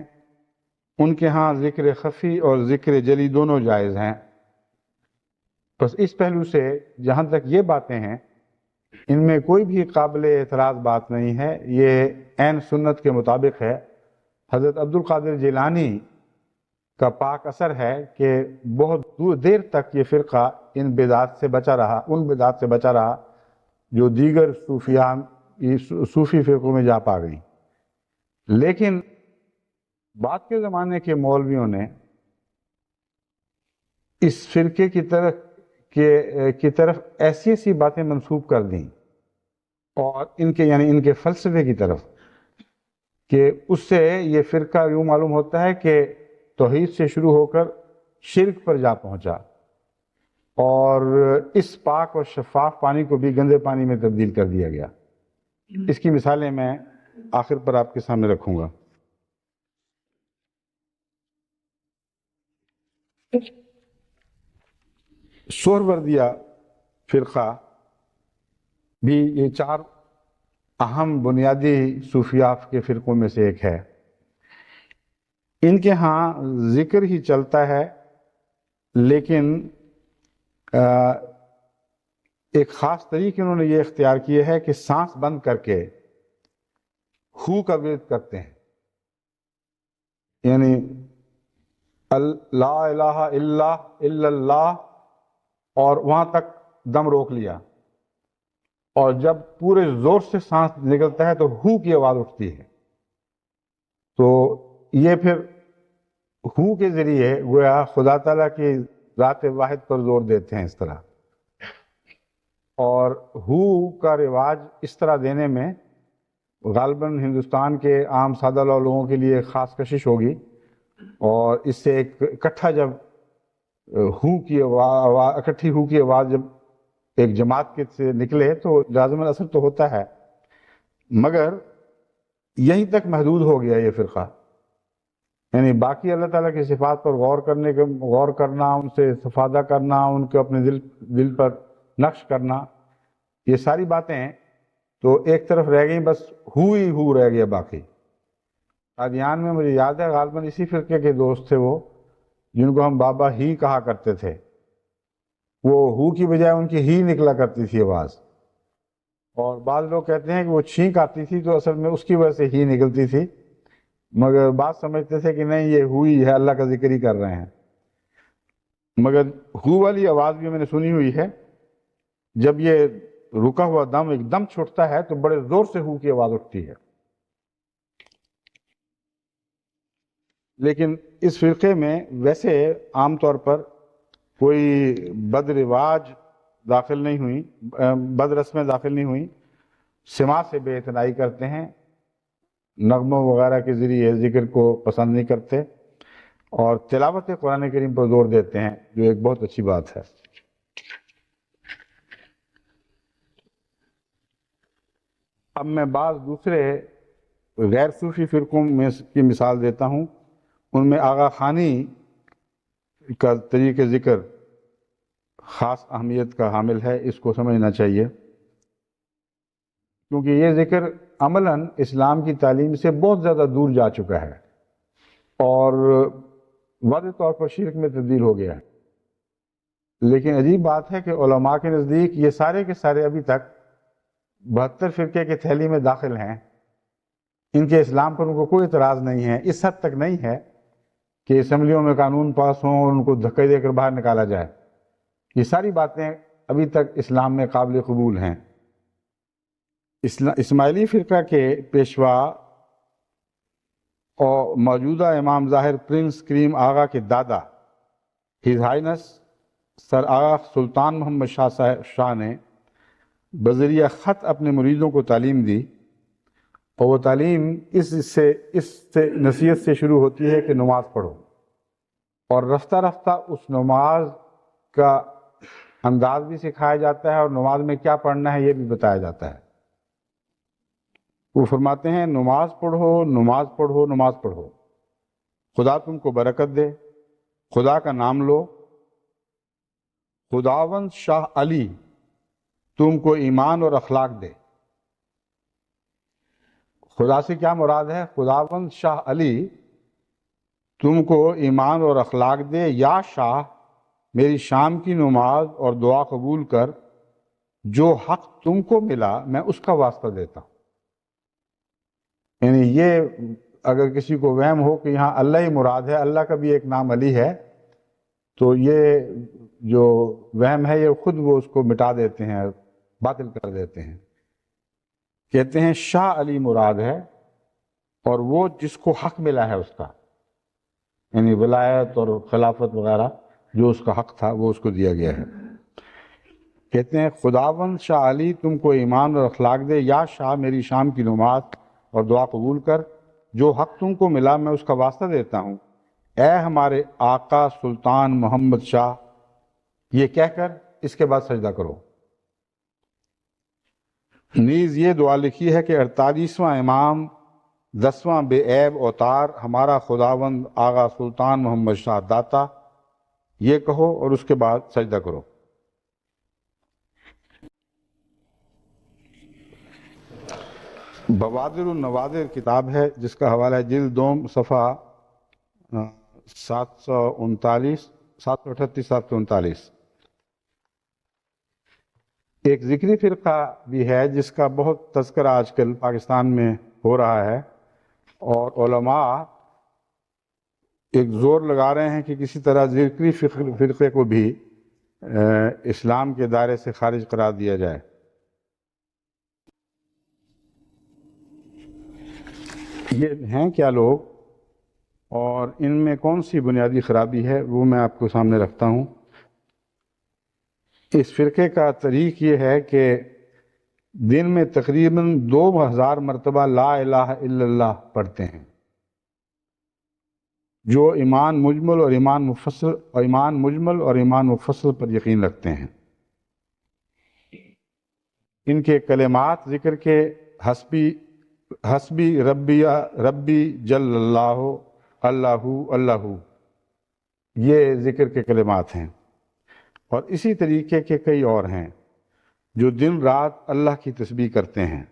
ان کے ہاں ذکر خفی اور ذکر جلی دونوں جائز ہیں۔ بس اس پہلو سے جہاں تک یہ باتیں ہیں، ان میں کوئی بھی قابل اعتراض بات نہیں ہے، یہ عین سنت کے مطابق ہے۔ حضرت عبد القادر جیلانی کا پاک اثر ہے کہ بہت دیر تک یہ فرقہ ان بدعات سے بچا رہا جو دیگر صوفی فرقوں میں جا پا گئی۔ لیکن بعد کے زمانے کے مولویوں نے اس فرقے کی طرف ایسی باتیں منسوب کر دیں، اور ان کے فلسفے کی طرف، کہ اس سے یہ فرقہ یوں معلوم ہوتا ہے کہ توحید سے شروع ہو کر شرک پر جا پہنچا، اور اس پاک اور شفاف پانی کو بھی گندے پانی میں تبدیل کر دیا گیا۔ اس کی مثالیں میں آخر پر آپ کے سامنے رکھوں گا۔ سہروردیہ فرقہ بھی یہ 4 اہم بنیادی صوفیات کے فرقوں میں سے ایک ہے۔ ان کے ہاں ذکر ہی چلتا ہے، لیکن ایک خاص طریقے انہوں نے یہ اختیار کیا ہے کہ سانس بند کر کے ہو کا ورد کرتے ہیں، یعنی لا الہ الا اللہ، اور وہاں تک دم روک لیا، اور جب پورے زور سے سانس نکلتا ہے تو ہو کی آواز اٹھتی ہے، تو یہ پھر ہو کے ذریعے گویا خدا تعالیٰ کی ذات واحد پر زور دیتے ہیں۔ اس طرح اور ہو کا رواج اس طرح دینے میں غالباً ہندوستان کے عام سادہ لوگوں کے لیے خاص کشش ہوگی، اور اس سے ایک اکٹھا جب اکٹھی ہو کی آواز جب ایک جماعت کے سے نکلے تو لازم الاثر تو ہوتا ہے، مگر یہیں تک محدود ہو گیا یہ فرقہ. یعنی باقی اللہ تعالیٰ کی صفات پر غور کرنا، ان سے استفادہ کرنا، ان کو اپنے دل پر نقش کرنا، یہ ساری باتیں تو ایک طرف رہ گئیں، بس ہو رہ گیا باقی. قادیان میں مجھے یاد ہے غالباً اسی فرقے کے دوست تھے وہ، جن کو ہم بابا ہی کہا کرتے تھے. وہ ہو کی بجائے ان کی ہی نکلا کرتی تھی آواز، اور بعض لوگ کہتے ہیں کہ وہ چھینک آتی تھی تو اصل میں اس کی وجہ سے ہی نکلتی تھی، مگر بات سمجھتے تھے کہ نہیں یہ ہوئی ہے، اللہ کا ذکر ہی کر رہے ہیں. مگر ہو والی آواز بھی میں نے سنی ہوئی ہے، جب یہ رکا ہوا دم ایک دم چھوٹتا ہے تو بڑے زور سے ہو کی آواز اٹھتی ہے. لیکن اس فرقے میں ویسے عام طور پر کوئی بد رواج داخل نہیں ہوئی، بد رسمیں داخل نہیں ہوئیں. سماع سے بے اعتنائی کرتے ہیں، نغموں وغیرہ کے ذریعے ذکر کو پسند نہیں کرتے، اور تلاوت قرآن کریم پر زور دیتے ہیں، جو ایک بہت اچھی بات ہے. اب میں بعض دوسرے غیر صوفی فرقوں میں کی مثال دیتا ہوں. ان میں آغا خانی کا طریق ذکر خاص اہمیت کا حامل ہے، اس کو سمجھنا چاہیے، کیونکہ یہ ذکر عملاً اسلام کی تعلیم سے بہت زیادہ دور جا چکا ہے اور واضح طور پر شرک میں تبدیل ہو گیا ہے. لیکن عجیب بات ہے کہ علماء کے نزدیک یہ سارے کے سارے ابھی تک 72 فرقے کی تھیلی میں داخل ہیں. ان کے اسلام پر ان کو کوئی اعتراض نہیں ہے، اس حد تک نہیں ہے کہ اسمبلیوں میں قانون پاس ہوں اور ان کو دھکے دے کر باہر نکالا جائے. یہ ساری باتیں ابھی تک اسلام میں قابل قبول ہیں. اسماعیلی فرقہ کے پیشوا اور موجودہ امام ظاہر پرنس کریم آغا کے دادا ہز ہائنس سر آغا سلطان محمد شاہ نے بذریعہ خط اپنے مریدوں کو تعلیم دی، اور وہ تعلیم اس سے نصیحت سے شروع ہوتی ہے کہ نماز پڑھو، اور رفتہ رفتہ اس نماز کا انداز بھی سکھایا جاتا ہے اور نماز میں کیا پڑھنا ہے یہ بھی بتایا جاتا ہے. وہ فرماتے ہیں نماز پڑھو، نماز پڑھو، نماز پڑھو، خدا تم کو برکت دے، خدا کا نام لو، خداوند شاہ علی تم کو ایمان اور اخلاق دے. خدا سے کیا مراد ہے؟ خداوند شاہ علی تم کو ایمان اور اخلاق دے، یا شاہ میری شام کی نماز اور دعا قبول کر، جو حق تم کو ملا میں اس کا واسطہ دیتا ہوں. یعنی یہ اگر کسی کو وہم ہو کہ یہاں اللہ ہی مراد ہے، اللہ کا بھی ایک نام علی ہے، تو یہ جو وہم ہے یہ خود وہ اس کو مٹا دیتے ہیں، باطل کر دیتے ہیں. کہتے ہیں شاہ علی مراد ہے، اور وہ جس کو حق ملا ہے اس کا، یعنی ولایت اور خلافت وغیرہ جو اس کا حق تھا وہ اس کو دیا گیا ہے. کہتے ہیں خداوند شاہ علی تم کو ایمان اور اخلاق دے، یا شاہ میری شام کی نماز اور دعا قبول کر، جو حق تم کو ملا میں اس کا واسطہ دیتا ہوں. اے ہمارے آقا سلطان محمد شاہ، یہ کہہ کر اس کے بعد سجدہ کرو. نیز یہ دعا لکھی ہے کہ 48واں امام 10واں بے عیب اوتار ہمارا خداوند آغا سلطان محمد شاہ داتا، یہ کہو اور اس کے بعد سجدہ کرو. بوادر النوادر کتاب ہے جس کا حوالہ ہے جلد دوم صفحہ 739 738 739. ایک ذکری فرقہ بھی ہے جس کا بہت تذکرہ آج کل پاکستان میں ہو رہا ہے، اور علماء ایک زور لگا رہے ہیں کہ کسی طرح ذکری فرقے کو بھی اسلام کے دائرے سے خارج قرار دیا جائے. یہ ہیں کیا لوگ اور ان میں کون سی بنیادی خرابی ہے وہ میں آپ کو سامنے رکھتا ہوں. اس فرقے کا طریق یہ ہے کہ دن میں تقریباً 2000 مرتبہ لا الہ الا اللہ پڑھتے ہیں، جو ایمان مجمل اور ایمان مفصل پر یقین رکھتے ہیں۔ ان کے کلمات ذکر کے حسبی ربی جل اللہ اللہ اللہ، یہ ذکر کے کلمات ہیں، اور اسی طریقے کے کئی اور ہیں جو دن رات اللہ کی تسبیح کرتے ہیں۔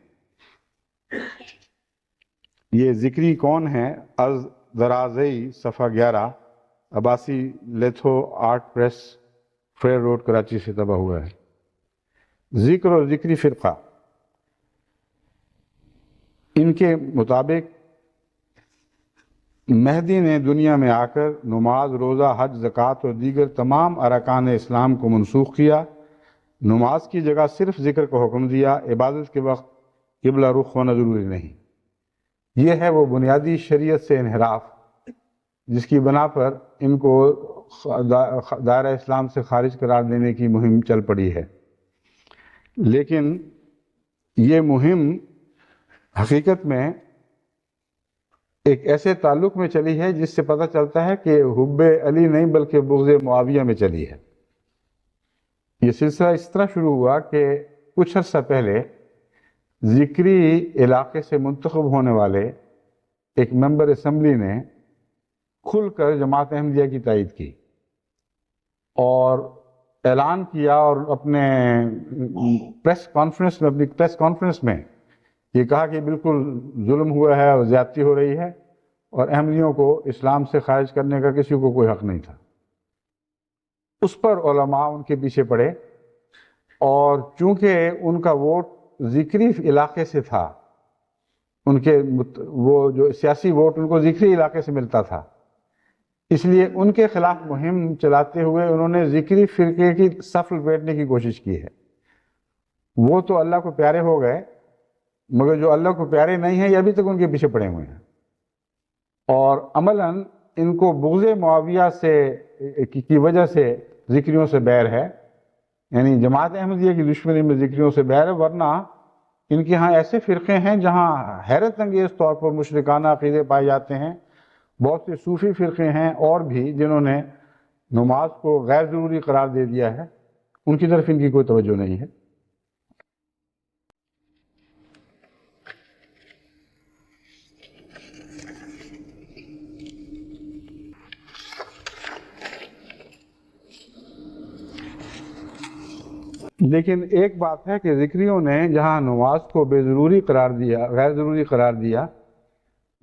یہ ذکری کون ہیں؟ از درازئی صفحہ 11، عباسی لیتھو آرٹ پریس، فیر روڈ کراچی سے طبع ہوا ہے۔ ذکر اور ذکری فرقہ، ان کے مطابق مہدی نے دنیا میں آ کر نماز، روزہ، حج، زکوٰۃ اور دیگر تمام ارکان اسلام کو منسوخ کیا، نماز کی جگہ صرف ذکر کا حکم دیا، عبادت کے وقت قبلہ رخ ہونا ضروری نہیں۔ یہ ہے وہ بنیادی شریعت سے انحراف جس کی بنا پر ان کو دائرہ اسلام سے خارج قرار دینے کی مہم چل پڑی ہے، لیکن یہ مہم حقیقت میں ایک ایسے تعلق میں چلی ہے جس سے پتہ چلتا ہے کہ حب علی نہیں بلکہ بغض معاویہ میں چلی ہے۔ یہ سلسلہ اس طرح شروع ہوا کہ کچھ عرصہ پہلے ذکری علاقے سے منتخب ہونے والے ایک ممبر اسمبلی نے کھل کر جماعت احمدیہ کی تائید کی اور اعلان کیا، اور اپنی پریس کانفرنس میں یہ کہا کہ بالکل ظلم ہوا ہے اور زیادتی ہو رہی ہے، اور احمدیوں کو اسلام سے خارج کرنے کا کسی کو کوئی حق نہیں تھا۔ اس پر علماء ان کے پیچھے پڑے، اور چونکہ ان کا ووٹ ذکری علاقے سے تھا، ان کے وہ جو سیاسی ووٹ ان کو ذکری علاقے سے ملتا تھا، اس لیے ان کے خلاف مہم چلاتے ہوئے انہوں نے ذکری فرقے کی صف لپیٹنے کی کوشش کی ہے۔ وہ تو اللہ کو پیارے ہو گئے، مگر جو اللہ کو پیارے نہیں ہیں یہ ابھی تک ان کے پیچھے پڑے ہوئے ہیں، اور عملاً ان کو بغض معاویہ کی وجہ سے ذکریوں سے بیر ہے، یعنی جماعت احمدیہ کی دشمنی میں ذکریوں سے بیر ہے، ورنہ ان کے ہاں ایسے فرقے ہیں جہاں حیرت انگیز طور پر مشرکانہ عقیدے پائے جاتے ہیں۔ بہت سے صوفی فرقے ہیں اور بھی جنہوں نے نماز کو غیر ضروری قرار دے دیا ہے، ان کی طرف ان کی کوئی توجہ نہیں ہے۔ لیکن ایک بات ہے کہ ذکریوں نے جہاں نماز کو بے ضروری قرار دیا، غیر ضروری قرار دیا،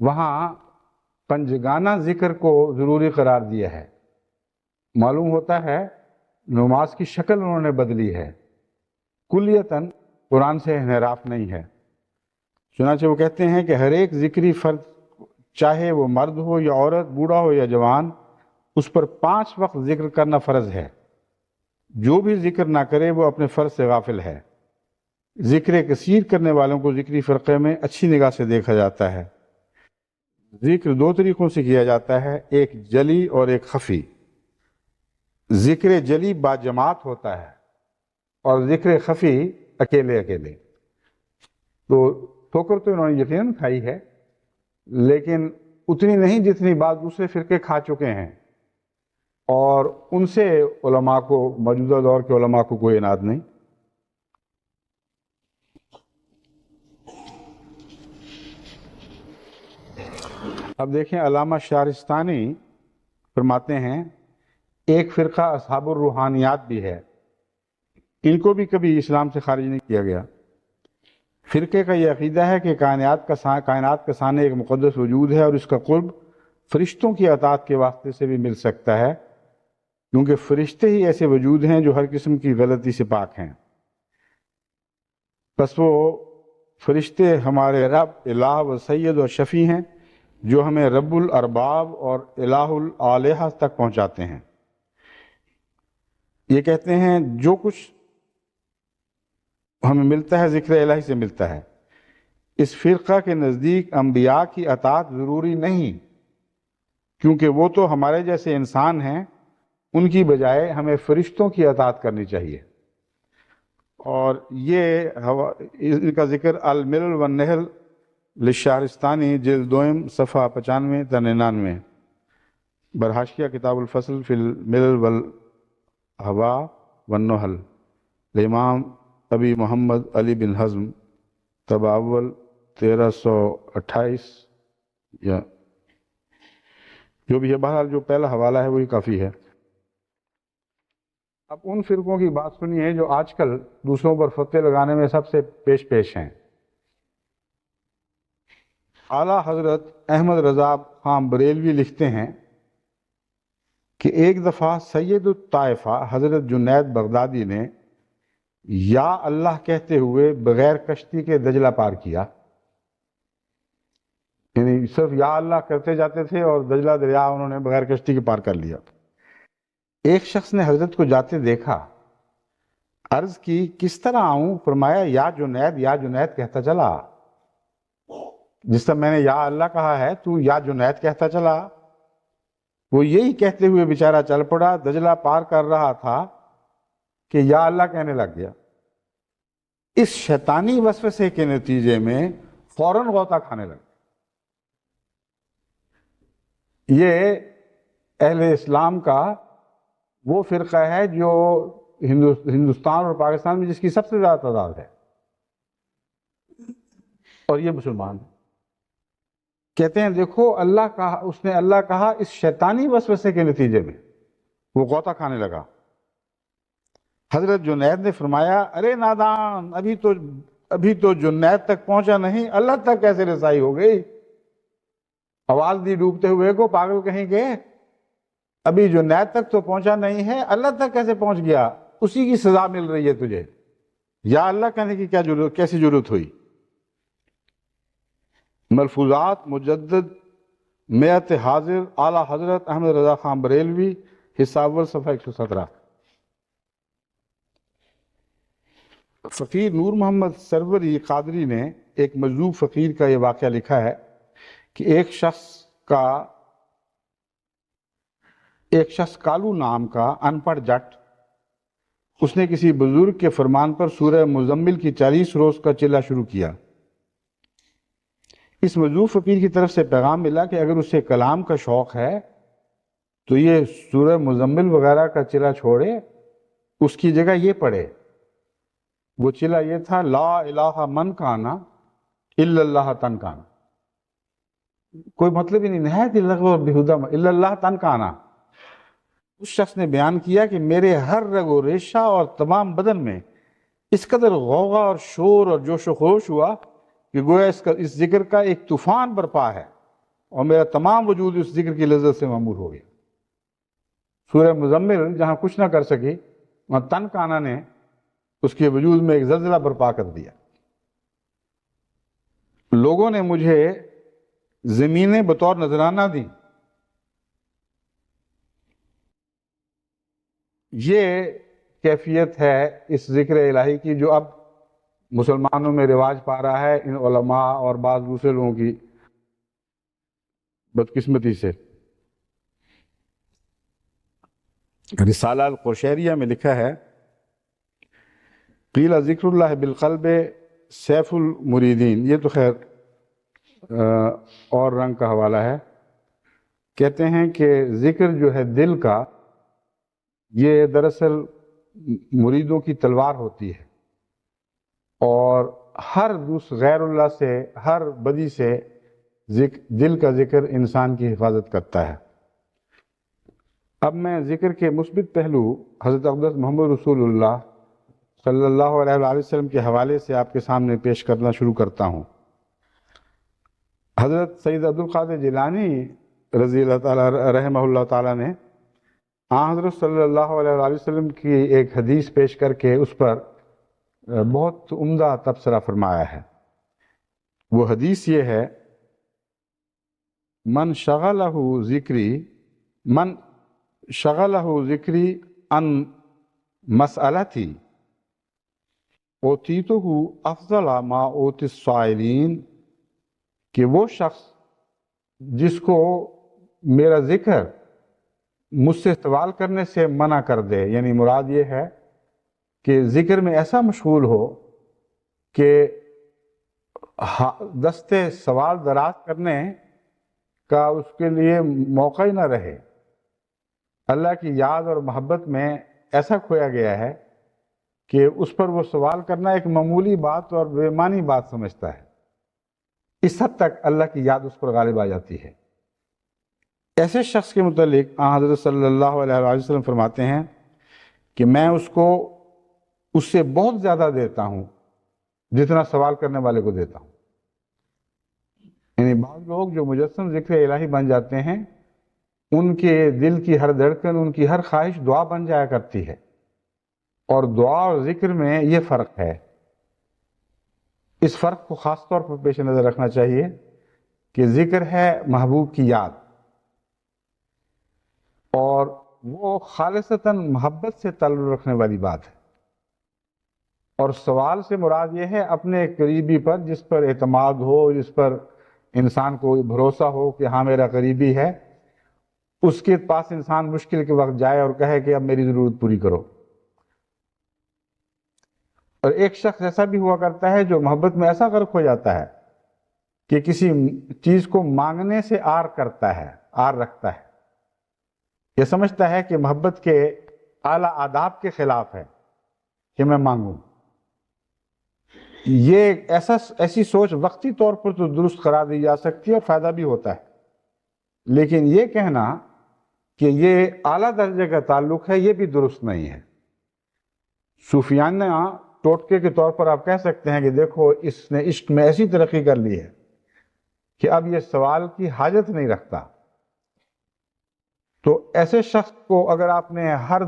وہاں پنجگانہ ذکر کو ضروری قرار دیا ہے۔ معلوم ہوتا ہے نماز کی شکل انہوں نے بدلی ہے، کلیتاً قرآن سے انحراف نہیں ہے۔ چنانچہ وہ کہتے ہیں کہ ہر ایک ذکری فرد، چاہے وہ مرد ہو یا عورت، بوڑھا ہو یا جوان، اس پر 5 وقت ذکر کرنا فرض ہے۔ جو بھی ذکر نہ کرے وہ اپنے فرض سے غافل ہے۔ ذکر کثیر کرنے والوں کو ذکری فرقے میں اچھی نگاہ سے دیکھا جاتا ہے۔ ذکر 2 طریقوں سے کیا جاتا ہے، ایک جلی اور ایک خفی۔ ذکر جلی با جماعت ہوتا ہے اور ذکر خفی اکیلے اکیلے۔ تو ٹھوکر تو انہوں نے یقیناً کھائی ہے، لیکن اتنی نہیں جتنی بعض دوسرے فرقے کھا چکے ہیں، اور ان سے علماء کو، موجودہ دور کے علماء کو کوئی اناد نہیں۔ اب دیکھیں علامہ شارستانی فرماتے ہیں ایک فرقہ اصحاب الروحانیات بھی ہے، ان کو بھی کبھی اسلام سے خارج نہیں کیا گیا۔ فرقے کا یہ عقیدہ ہے کہ کائنات کا سانے ایک مقدس وجود ہے، اور اس کا قرب فرشتوں کی اطاعت کے واسطے سے بھی مل سکتا ہے، کیونکہ فرشتے ہی ایسے وجود ہیں جو ہر قسم کی غلطی سے پاک ہیں۔ بس وہ فرشتے ہمارے رب، الہ و سید و شفیع ہیں، جو ہمیں رب الارباب اور الہ الالہہ تک پہنچاتے ہیں۔ یہ کہتے ہیں جو کچھ ہمیں ملتا ہے ذکر الہی سے ملتا ہے۔ اس فرقہ کے نزدیک انبیاء کی اطاعت ضروری نہیں، کیونکہ وہ تو ہمارے جیسے انسان ہیں، ان کی بجائے ہمیں فرشتوں کی اطاعت کرنی چاہیے۔ اور یہ ان کا ذکر الملل والنحل للشہرستانی جلد دوئم صفحہ 95 تا 99 برحاشیہ کتاب الفصل فی الملل والہوا والنحل لامام ابی محمد علی بن حزم طبع اول 1328 یا جو بھی ہے. بہرحال جو پہلا حوالہ ہے وہی کافی ہے. اب ان فرقوں کی بات سنیے جو آج کل دوسروں پر فتوے لگانے میں سب سے پیش ہیں. اعلیٰ حضرت احمد رضا خان بریلوی لکھتے ہیں کہ ایک دفعہ سید الطائفہ حضرت جنید بغدادی نے یا اللہ کہتے ہوئے بغیر کشتی کے دجلہ پار کیا. یعنی صرف یا اللہ کرتے جاتے تھے اور دجلہ دریا انہوں نے بغیر کشتی کے پار کر لیا. ایک شخص نے حضرت کو جاتے دیکھا، عرض کی کس طرح آؤں؟ فرمایا یا جنید کہتا چلا. جس طرح میں نے یا اللہ کہا ہے تو یا جنید کہتا چلا. وہ یہی کہتے ہوئے بیچارہ چل پڑا، دجلہ پار کر رہا تھا کہ یا اللہ کہنے لگ گیا. اس شیطانی وسوسے کے نتیجے میں فوراً غوطہ کھانے لگا. یہ اہل اسلام کا وہ فرقہ ہے جو ہندوستان اور پاکستان میں جس کی سب سے زیادہ تعداد ہے، اور یہ مسلمان کہتے ہیں دیکھو اس نے اللہ کہا اس شیطانی وسوسے کے نتیجے میں وہ غوطہ کھانے لگا. حضرت جنید نے فرمایا ارے نادان، ابھی تو جنید تک پہنچا نہیں، اللہ تک کیسے رسائی ہو گئی؟ آواز دی ڈوبتے ہوئے کو پاگل کہیں گے، ابھی جنید تک تو پہنچا نہیں ہے، اللہ تک کیسے پہنچ گیا؟ اسی کی سزا مل رہی ہے تجھے. یا اللہ کہنے کی کیسی ضرورت ہوئی؟ ملفوظات مجدد میت حاضر اعلیٰ حضرت احمد رضا خان بریلوی حصہ اول صفحہ 117. فقیر نور محمد سروری قادری نے ایک مجذوب فقیر کا یہ واقعہ لکھا ہے کہ ایک شخص کالو نام کا ان پڑھ جٹ، اس نے کسی بزرگ کے فرمان پر سورہ مزمل کی 40 روز کا چلہ شروع کیا. اس مجذوب فقیر کی طرف سے پیغام ملا کہ اگر اسے کلام کا شوق ہے تو یہ سورہ مزمل وغیرہ کا چلہ چھوڑے، اس کی جگہ یہ پڑھے. وہ چلہ یہ تھا لا الہ من کانا الا اللہ تن کانا. کوئی مطلب ہی نہیں، نہایت لغو اور بےہودہ، الا اللہ تن کانا. اس شخص نے بیان کیا کہ میرے ہر رگ و ریشہ اور تمام بدن میں اس قدر غوغا اور شور اور جوش و خروش ہوا کہ گویا اس ذکر کا ایک طوفان برپا ہے، اور میرا تمام وجود اس ذکر کی لذت سے معمور ہو گیا. سورہ مزمل جہاں کچھ نہ کر سکی، وہاں تن کانا نے اس کے وجود میں ایک زلزلہ برپا کر دیا. لوگوں نے مجھے زمینیں بطور نذرانہ دی. یہ کیفیت ہے اس ذکر الہی کی جو اب مسلمانوں میں رواج پا رہا ہے، ان علماء اور بعض دوسرے لوگوں کی بدقسمتی سے. رسالہ القشیریہ میں لکھا ہے قیل ذکر اللہ بالقلب سیف المریدین. یہ تو خیر اور رنگ کا حوالہ ہے. کہتے ہیں کہ ذکر جو ہے دل کا، یہ دراصل مریدوں کی تلوار ہوتی ہے، اور ہر غیر اللہ سے، ہر بدی سے دل کا ذکر انسان کی حفاظت کرتا ہے. اب میں ذکر کے مثبت پہلو حضرت اقدس محمد رسول اللہ صلی اللہ علیہ وسلم کے حوالے سے آپ کے سامنے پیش کرنا شروع کرتا ہوں. حضرت سید عبدالقادر جیلانی رضی اللہ تعالیٰ رحمہ اللہ تعالیٰ نے حضرت صلی اللہ علیہ وسلم کی ایک حدیث پیش کر کے اس پر بہت عمدہ تبصرہ فرمایا ہے. وہ حدیث یہ ہے من شغلہ ذکری ان مسئلتی اوتیتہ افضل ما اوتی السائلین، کہ وہ شخص جس کو میرا ذکر مجھ سے سوال کرنے سے منع کر دے، یعنی مراد یہ ہے کہ ذکر میں ایسا مشغول ہو کہ دستے سوال دراز کرنے کا اس کے لیے موقع ہی نہ رہے. اللہ کی یاد اور محبت میں ایسا کھویا گیا ہے کہ اس پر وہ سوال کرنا ایک معمولی بات اور بے معنی بات سمجھتا ہے. اس حد تک اللہ کی یاد اس پر غالب آ جاتی ہے. ایسے شخص کے متعلق حضرت صلی اللہ علیہ وآلہ وسلم فرماتے ہیں کہ میں اس سے بہت زیادہ دیتا ہوں جتنا سوال کرنے والے کو دیتا ہوں. یعنی بعض لوگ جو مجسم ذکر الہی بن جاتے ہیں ان کے دل کی ہر دھڑکن، ان کی ہر خواہش دعا بن جایا کرتی ہے. اور دعا اور ذکر میں یہ فرق ہے. اس فرق کو خاص طور پر پیش نظر رکھنا چاہیے کہ ذکر ہے محبوب کی یاد، اور وہ خالصتاً محبت سے تعلق رکھنے والی بات ہے. اور سوال سے مراد یہ ہے اپنے قریبی پر جس پر اعتماد ہو، جس پر انسان کو بھروسہ ہو کہ ہاں میرا قریبی ہے، اس کے پاس انسان مشکل کے وقت جائے اور کہے کہ اب میری ضرورت پوری کرو. اور ایک شخص ایسا بھی ہوا کرتا ہے جو محبت میں ایسا غرق ہو جاتا ہے کہ کسی چیز کو مانگنے سے آر کرتا ہے، آر رکھتا ہے. یہ سمجھتا ہے کہ محبت کے اعلیٰ آداب کے خلاف ہے کہ میں مانگوں. یہ ایسی سوچ وقتی طور پر تو درست قرار دی جا سکتی ہے اور فائدہ بھی ہوتا ہے، لیکن یہ کہنا کہ یہ اعلیٰ درجے کا تعلق ہے یہ بھی درست نہیں ہے. صوفیانہ ٹوٹکے کے طور پر آپ کہہ سکتے ہیں کہ دیکھو اس نے عشق میں ایسی ترقی کر لی ہے کہ اب یہ سوال کی حاجت نہیں رکھتا. تو ایسے شخص کو اگر آپ نے ہر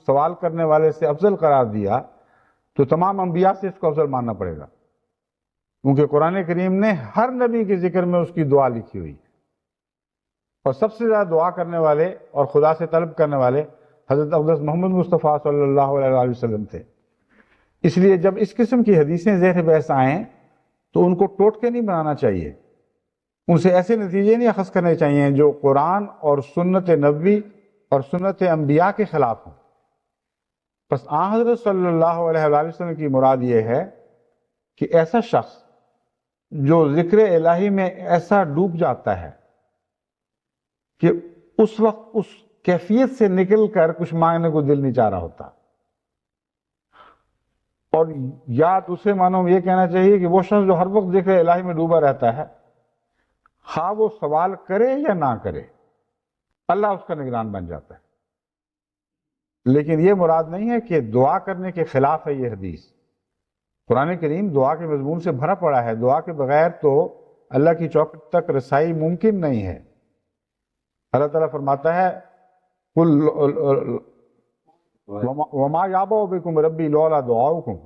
سوال کرنے والے سے افضل قرار دیا تو تمام انبیاء سے اس کو افضل ماننا پڑے گا، کیونکہ قرآن کریم نے ہر نبی کے ذکر میں اس کی دعا لکھی ہوئی، اور سب سے زیادہ دعا کرنے والے اور خدا سے طلب کرنے والے حضرت اقدس محمد مصطفیٰ صلی اللہ علیہ وآلہ وسلم تھے. اس لیے جب اس قسم کی حدیثیں زیر بحث آئیں تو ان کو ٹوٹ کے نہیں بنانا چاہیے، ان سے ایسے نتیجے نہیں اخذ کرنے چاہیے جو قرآن اور سنت نبوی اور سنت انبیاء کے خلاف ہوں. بس حضرت صلی اللہ علیہ وآلہ وسلم کی مراد یہ ہے کہ ایسا شخص جو ذکر الہی میں ایسا ڈوب جاتا ہے کہ اس وقت اس کیفیت سے نکل کر کچھ مانگنے کو دل نہیں چاہ رہا ہوتا. اور یا دوسرے معنوں میں یہ کہنا چاہیے کہ وہ شخص جو ہر وقت ذکر الہی میں ڈوبا رہتا ہے، خواہ وہ سوال کرے یا نہ کرے، اللہ اس کا نگران بن جاتا ہے. لیکن یہ مراد نہیں ہے کہ دعا کرنے کے خلاف ہے یہ حدیث. قرآن کریم دعا کے مضمون سے بھرا پڑا ہے. دعا کے بغیر تو اللہ کی چوکٹ تک رسائی ممکن نہیں ہے. اللہ تعالیٰ فرماتا ہے وَمَا يَعْبَأُ بِكُمْ رَبِّي لَوْلَا دُعَاؤُكُمْ،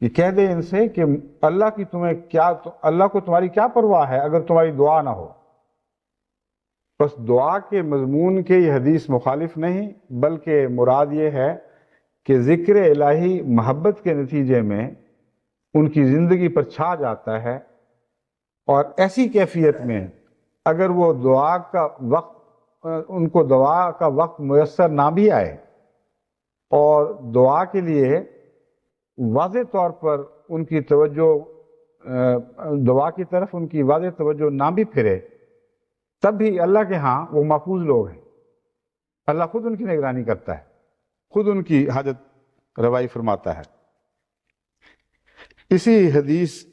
یہ کہہ دے ان سے کہ اللہ کو تمہاری کیا پرواہ ہے اگر تمہاری دعا نہ ہو. بس دعا کے مضمون کے یہ حدیث مخالف نہیں، بلکہ مراد یہ ہے کہ ذکر الہی محبت کے نتیجے میں ان کی زندگی پر چھا جاتا ہے، اور ایسی کیفیت میں اگر وہ دعا کا وقت ان کو دعا کا وقت میسر نہ بھی آئے اور دعا کے لیے واضح طور پر ان کی توجہ دعا کی طرف ان کی واضح توجہ نہ بھی پھرے، تب بھی اللہ کے ہاں وہ محفوظ لوگ ہیں. اللہ خود ان کی نگرانی کرتا ہے، خود ان کی حاجت روائی فرماتا ہے. اسی حدیث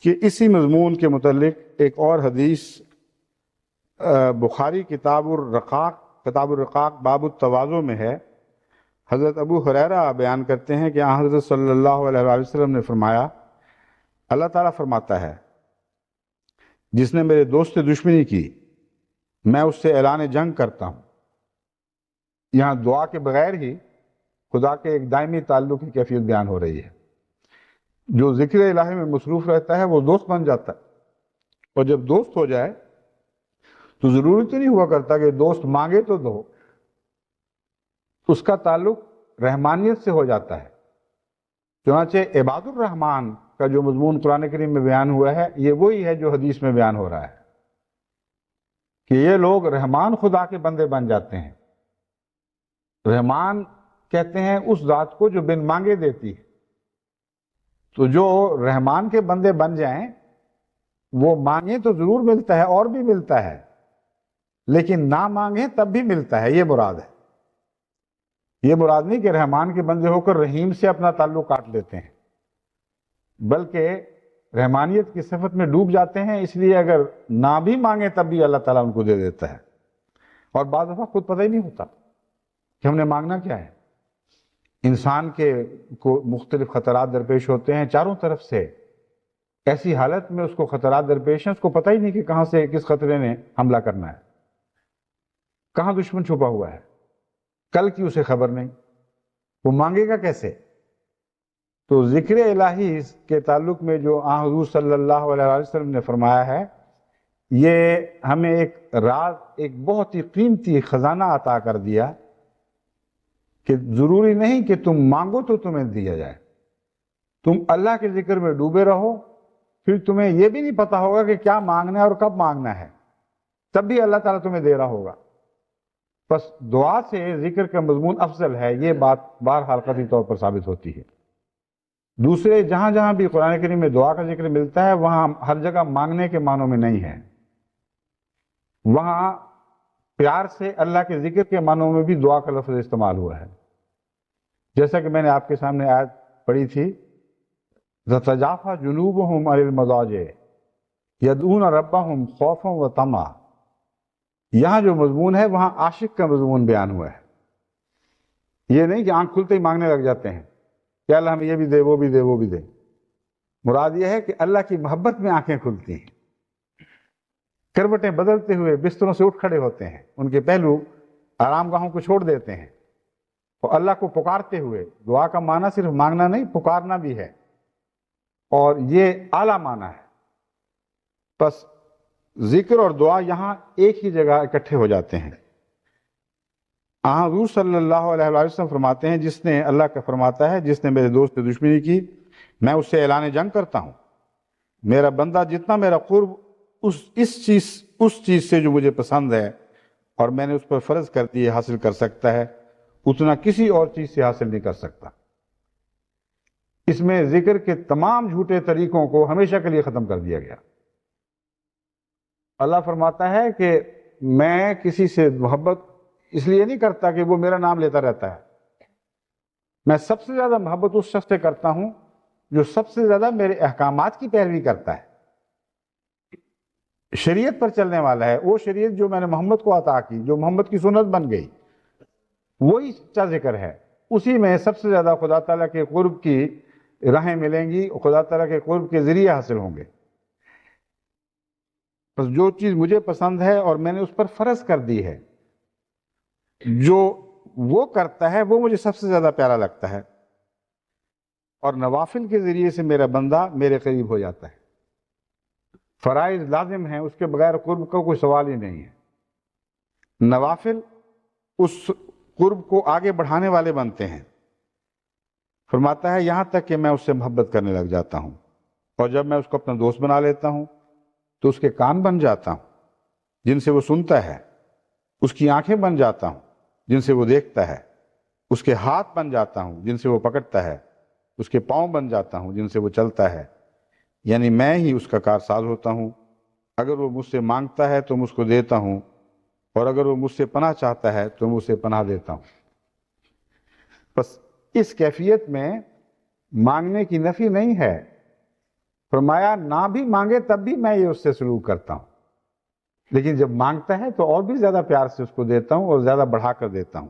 کے اسی مضمون کے متعلق ایک اور حدیث بخاری کتاب الرقاق باب التواضع میں ہے. حضرت ابو ہریرہ بیان کرتے ہیں کہ حضرت صلی اللہ علیہ وآلہ وسلم نے فرمایا، اللہ تعالیٰ فرماتا ہے جس نے میرے دوست سے دشمنی کی میں اس سے اعلان جنگ کرتا ہوں. یہاں دعا کے بغیر ہی خدا کے ایک دائمی تعلق کی کیفیت بیان ہو رہی ہے. جو ذکر الہی میں مصروف رہتا ہے وہ دوست بن جاتا ہے، اور جب دوست ہو جائے تو ضرورت نہیں ہوا کرتا کہ دوست مانگے تو دو، اس کا تعلق رحمانیت سے ہو جاتا ہے. چنانچہ عباد الرحمن کا جو مضمون قرآن کریم میں بیان ہوا ہے یہ وہی ہے جو حدیث میں بیان ہو رہا ہے کہ یہ لوگ رحمان خدا کے بندے بن جاتے ہیں. رحمان کہتے ہیں اس ذات کو جو بن مانگے دیتی ہے. تو جو رحمان کے بندے بن جائیں وہ مانگیں تو ضرور ملتا ہے اور بھی ملتا ہے، لیکن نہ مانگیں تب بھی ملتا ہے. یہ مراد ہے. یہ مراد نہیں کہ رحمان کے بندے ہو کر رحیم سے اپنا تعلق کاٹ لیتے ہیں، بلکہ رحمانیت کی صفت میں ڈوب جاتے ہیں. اس لیے اگر نہ بھی مانگیں تب بھی اللہ تعالیٰ ان کو دے دیتا ہے. اور بعض دفعہ خود پتہ ہی نہیں ہوتا کہ ہم نے مانگنا کیا ہے. انسان کو مختلف خطرات درپیش ہوتے ہیں چاروں طرف سے. ایسی حالت میں اس کو خطرات درپیش ہیں، اس کو پتہ ہی نہیں کہ کہاں سے کس خطرے نے حملہ کرنا ہے، کہاں دشمن چھپا ہوا ہے، کل کی اسے خبر نہیں. وہ مانگے گا کیسے؟ تو ذکر الہی کے تعلق میں جو حضور صلی اللہ علیہ وسلم نے فرمایا ہے، یہ ہمیں ایک راز، ایک بہت ہی قیمتی خزانہ عطا کر دیا کہ ضروری نہیں کہ تم مانگو تو تمہیں دیا جائے. تم اللہ کے ذکر میں ڈوبے رہو، پھر تمہیں یہ بھی نہیں پتا ہوگا کہ کیا مانگنا ہے اور کب مانگنا ہے، تب بھی اللہ تعالیٰ تمہیں دے رہا ہوگا. بس دعا سے ذکر کا مضمون افضل ہے، یہ بات بہرحال قطعی طور پر ثابت ہوتی ہے. دوسرے جہاں جہاں بھی قرآن کریم میں دعا کا ذکر ملتا ہے وہاں ہر جگہ مانگنے کے معنوں میں نہیں ہے، وہاں پیار سے اللہ کے ذکر کے معنوں میں بھی دعا کا لفظ استعمال ہوا ہے. جیسا کہ میں نے آپ کے سامنے آیت پڑھی تھی، تَتَجَافَى جُنُوبُهُمْ عَنِ الْمَضَاجِعِ يَدْعُونَ رَبَّهُمْ خَوْفًا وَطَمَعًا. یہاں جو مضمون ہے وہاں عاشق کا مضمون بیان ہوا ہے. یہ نہیں کہ آنکھ کھلتے ہی مانگنے لگ جاتے ہیں کہ اللہ ہمیں یہ بھی دے، وہ بھی دے، وہ بھی دے. مراد یہ ہے کہ اللہ کی محبت میں آنکھیں کھلتی ہیں، کروٹیں بدلتے ہوئے بستروں سے اٹھ کھڑے ہوتے ہیں، ان کے پہلو آرام گاہوں کو چھوڑ دیتے ہیں اور اللہ کو پکارتے ہوئے. دعا کا معنی صرف مانگنا نہیں، پکارنا بھی ہے، اور یہ اعلیٰ معنی ہے. بس ذکر اور دعا یہاں ایک ہی جگہ اکٹھے ہو جاتے ہیں. حضور صلی اللہ علیہ وسلم فرماتے ہیں، جس نے اللہ کا فرماتا ہے جس نے میرے دوست سے دشمنی کی میں اس سے اعلان جنگ کرتا ہوں. میرا بندہ جتنا میرا قرب اس چیز سے جو مجھے پسند ہے اور میں نے اس پر فرض کر دی حاصل کر سکتا ہے، اتنا کسی اور چیز سے حاصل نہیں کر سکتا. اس میں ذکر کے تمام جھوٹے طریقوں کو ہمیشہ کے لیے ختم کر دیا گیا. اللہ فرماتا ہے کہ میں کسی سے محبت اس لیے نہیں کرتا کہ وہ میرا نام لیتا رہتا ہے. میں سب سے زیادہ محبت اس شخص سے کرتا ہوں جو سب سے زیادہ میرے احکامات کی پیروی کرتا ہے، شریعت پر چلنے والا ہے. وہ شریعت جو میں نے محمد کو عطا کی، جو محمد کی سنت بن گئی، وہی سچا ذکر ہے. اسی میں سب سے زیادہ خدا تعالیٰ کے قرب کی راہیں ملیں گی، خدا تعالیٰ کے قرب کے ذریعے حاصل ہوں گے. بس جو چیز مجھے پسند ہے اور میں نے اس پر فرض کر دی ہے، جو وہ کرتا ہے وہ مجھے سب سے زیادہ پیارا لگتا ہے، اور نوافل کے ذریعے سے میرا بندہ میرے قریب ہو جاتا ہے. فرائض لازم ہیں، اس کے بغیر قرب کا کوئی سوال ہی نہیں ہے. نوافل اس قرب کو آگے بڑھانے والے بنتے ہیں. فرماتا ہے یہاں تک کہ میں اس سے محبت کرنے لگ جاتا ہوں، اور جب میں اس کو اپنا دوست بنا لیتا ہوں تو اس کے کان بن جاتا ہوں جن سے وہ سنتا ہے، اس کی آنکھیں بن جاتا ہوں جن سے وہ دیکھتا ہے، اس کے ہاتھ بن جاتا ہوں جن سے وہ پکڑتا ہے، اس کے پاؤں بن جاتا ہوں جن سے وہ چلتا ہے. یعنی میں ہی اس کا کارساز ہوتا ہوں. اگر وہ مجھ سے مانگتا ہے تو میں اس کو دیتا ہوں، اور اگر وہ مجھ سے پناہ چاہتا ہے تو میں اسے پناہ دیتا ہوں. بس اس کیفیت میں مانگنے کی نفی نہیں ہے. فرمایا نہ بھی مانگے تب بھی میں یہ اس سے سلوک کرتا ہوں، لیکن جب مانگتا ہے تو اور بھی زیادہ پیار سے اس کو دیتا ہوں اور زیادہ بڑھا کر دیتا ہوں.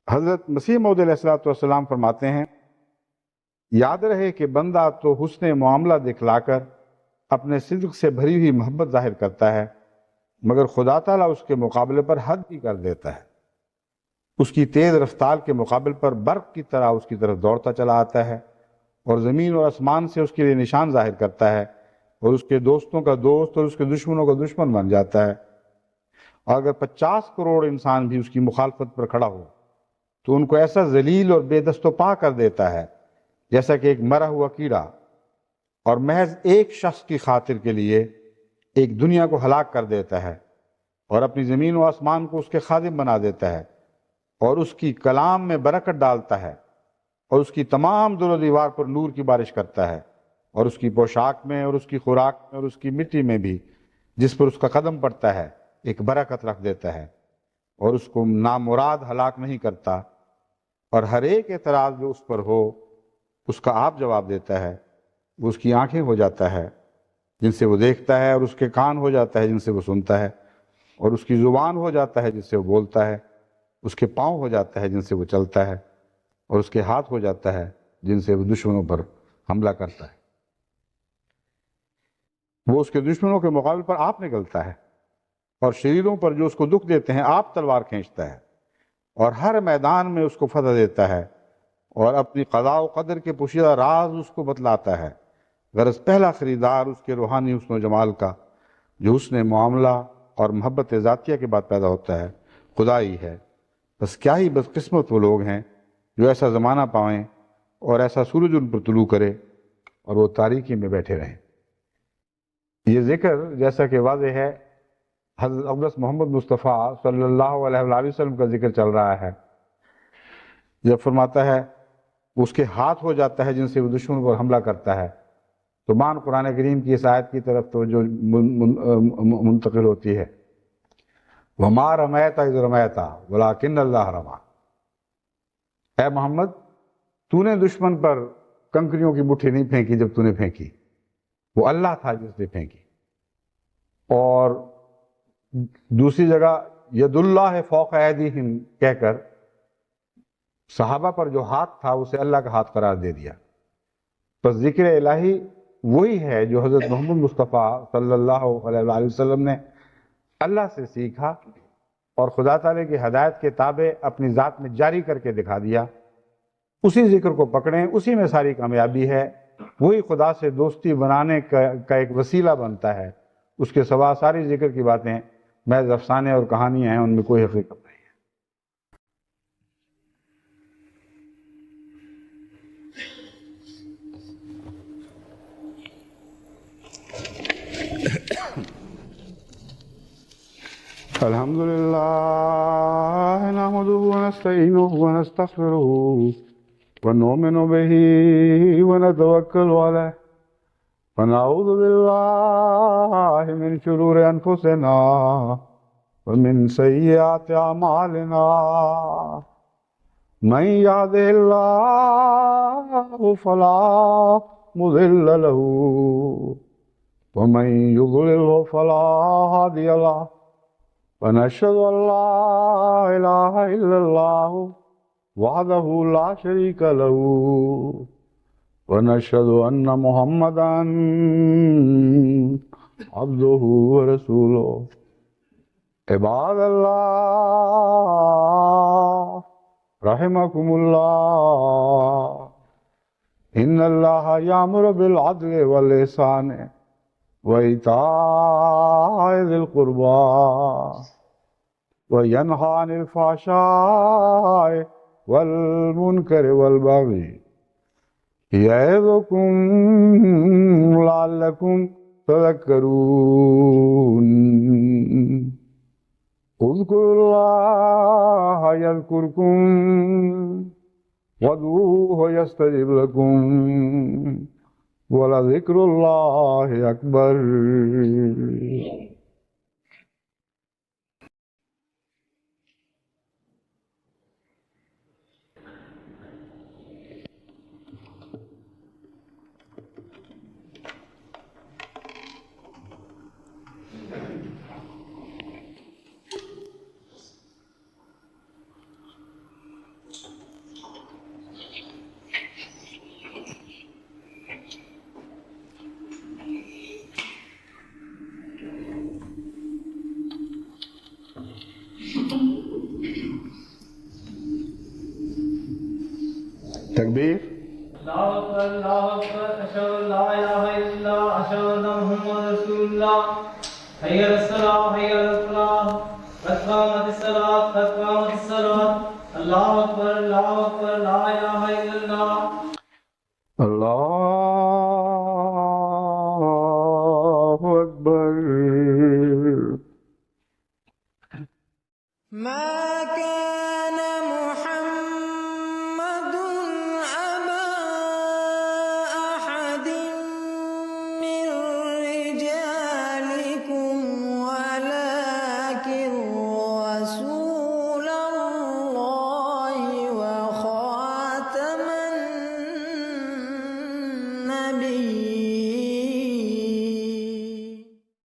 حضرت مسیح موعود علیہ السلام فرماتے ہیں، یاد رہے کہ بندہ تو حسن معاملہ دکھلا کر اپنے صدق سے بھری ہوئی محبت ظاہر کرتا ہے، مگر خدا تعالیٰ اس کے مقابلے پر حد بھی کر دیتا ہے. اس کی تیز رفتار کے مقابل پر برق کی طرح اس کی طرف دوڑتا چلا آتا ہے، اور زمین اور آسمان سے اس کے لیے نشان ظاہر کرتا ہے، اور اس کے دوستوں کا دوست اور اس کے دشمنوں کا دشمن بن جاتا ہے. اور اگر 50 کروڑ انسان بھی اس کی مخالفت پر کھڑا ہو تو ان کو ایسا ذلیل اور بے دست و پا کر دیتا ہے جیسا کہ ایک مرا ہوا کیڑا، اور محض ایک شخص کی خاطر کے لیے ایک دنیا کو ہلاک کر دیتا ہے اور اپنی زمین و آسمان کو اس کے خادم بنا دیتا ہے. اور اس کی کلام میں برکت ڈالتا ہے اور اس کی تمام در و دیوار پر نور کی بارش کرتا ہے، اور اس کی پوشاک میں اور اس کی خوراک میں اور اس کی مٹی میں بھی جس پر اس کا قدم پڑتا ہے ایک برکت رکھ دیتا ہے، اور اس کو نامراد ہلاک نہیں کرتا، اور ہر ایک اعتراض جو اس پر ہو اس کا آپ جواب دیتا ہے۔ وہ اس کی آنکھیں ہو جاتا ہے جن سے وہ دیکھتا ہے، اور اس کے کان ہو جاتا ہے جن سے وہ سنتا ہے، اور اس کی زبان ہو جاتا ہے جس سے وہ بولتا ہے، اس کے پاؤں ہو جاتا ہے جن سے وہ چلتا ہے، اور اس کے ہاتھ ہو جاتا ہے جن سے وہ دشمنوں پر حملہ کرتا ہے۔ وہ اس کے دشمنوں کے مقابل پر آپ نکلتا ہے، اور شریروں پر جو اس کو دکھ دیتے ہیں آپ تلوار کھینچتا ہے، اور ہر میدان میں اس کو فتح دیتا ہے، اور اپنی قضاء و قدر کے پوشیدہ راز اس کو بتلاتا ہے۔ غرض پہلا خریدار اس کے روحانی حسن و جمال کا جو حسن معاملہ اور محبت ذاتیہ کے بعد پیدا ہوتا ہے خدا ہی ہے۔ بس کیا ہی بدقسمت وہ لوگ ہیں جو ایسا زمانہ پائیں اور ایسا سورج ان پر طلوع کرے اور وہ تاریکی میں بیٹھے رہیں۔ یہ ذکر جیسا کہ واضح ہے حضرت اقدس محمد مصطفیٰ صلی اللہ علیہ وآلہ وسلم کا ذکر چل رہا ہے، جب فرماتا ہے اس کے ہاتھ ہو جاتا ہے جن سے وہ دشمن پر حملہ کرتا ہے، تو مان قرآن کریم کی اس آیت کی طرف تو جو منتقل ہوتی ہے، وَمَا رَمَيْتَ إِذْ رَمَيْتَ وَلَكِنَّ اللَّهَ رَمَى۔ اے محمد، تو نے دشمن پر کنکریوں کی مٹھی نہیں پھینکی جب تو نے پھینکی، وہ اللہ تھا جس نے پھینکی۔ اور دوسری جگہ ید اللہ فوق ایدیہم کہہ کر صحابہ پر جو ہاتھ تھا اسے اللہ کا ہاتھ قرار دے دیا۔ پس ذکر الہی وہی ہے جو حضرت محمد مصطفیٰ صلی اللہ علیہ وآلہ وسلم نے اللہ سے سیکھا اور خدا تعالیٰ کی ہدایت کے تابع اپنی ذات میں جاری کر کے دکھا دیا۔ اسی ذکر کو پکڑیں، اسی میں ساری کامیابی ہے۔ وہی خدا سے دوستی بنانے کا ایک وسیلہ بنتا ہے۔ اس کے سوا ساری ذکر کی باتیں محض افسانے اور کہانیاں ہیں، ان میں کوئی حقیقت نہیں ہے۔ الحمدللہ نحمدہ ونستعینہ ونستغفرہ ونؤمن بہ ونتوکل علیہ ونعوذ باللہ من شرور انفسنا ومن سیئات اعمالنا من یهدہ اللہ فلا مضل له ومن یضلل فلا هادی له ونشهد ان لا اله الا الله وحده لا شريك له ونشهد ان محمدا عبده ورسوله عباد الله رحمكم الله ان الله يأمر بالعدل والإحسان وإيتاء ذي القربى وينهى عن الفحشاء والمنكر والبغي يعظكم لعلكم تذكرون اذكروا الله يذكركم وادعوه يستجب لكم وَلَذِكْرُ اللَّهِ أَكْبَرُ۔ تکبیر۔ اللہ اکبر اللہ اکبر اشہد ان لا الہ الا اللہ اشہد ان محمد رسول اللہ حی علی الصلاۃ حی علی الفلاح قد قامت الصلاۃ قد قامت الصلاۃ اللہ اکبر لا الہ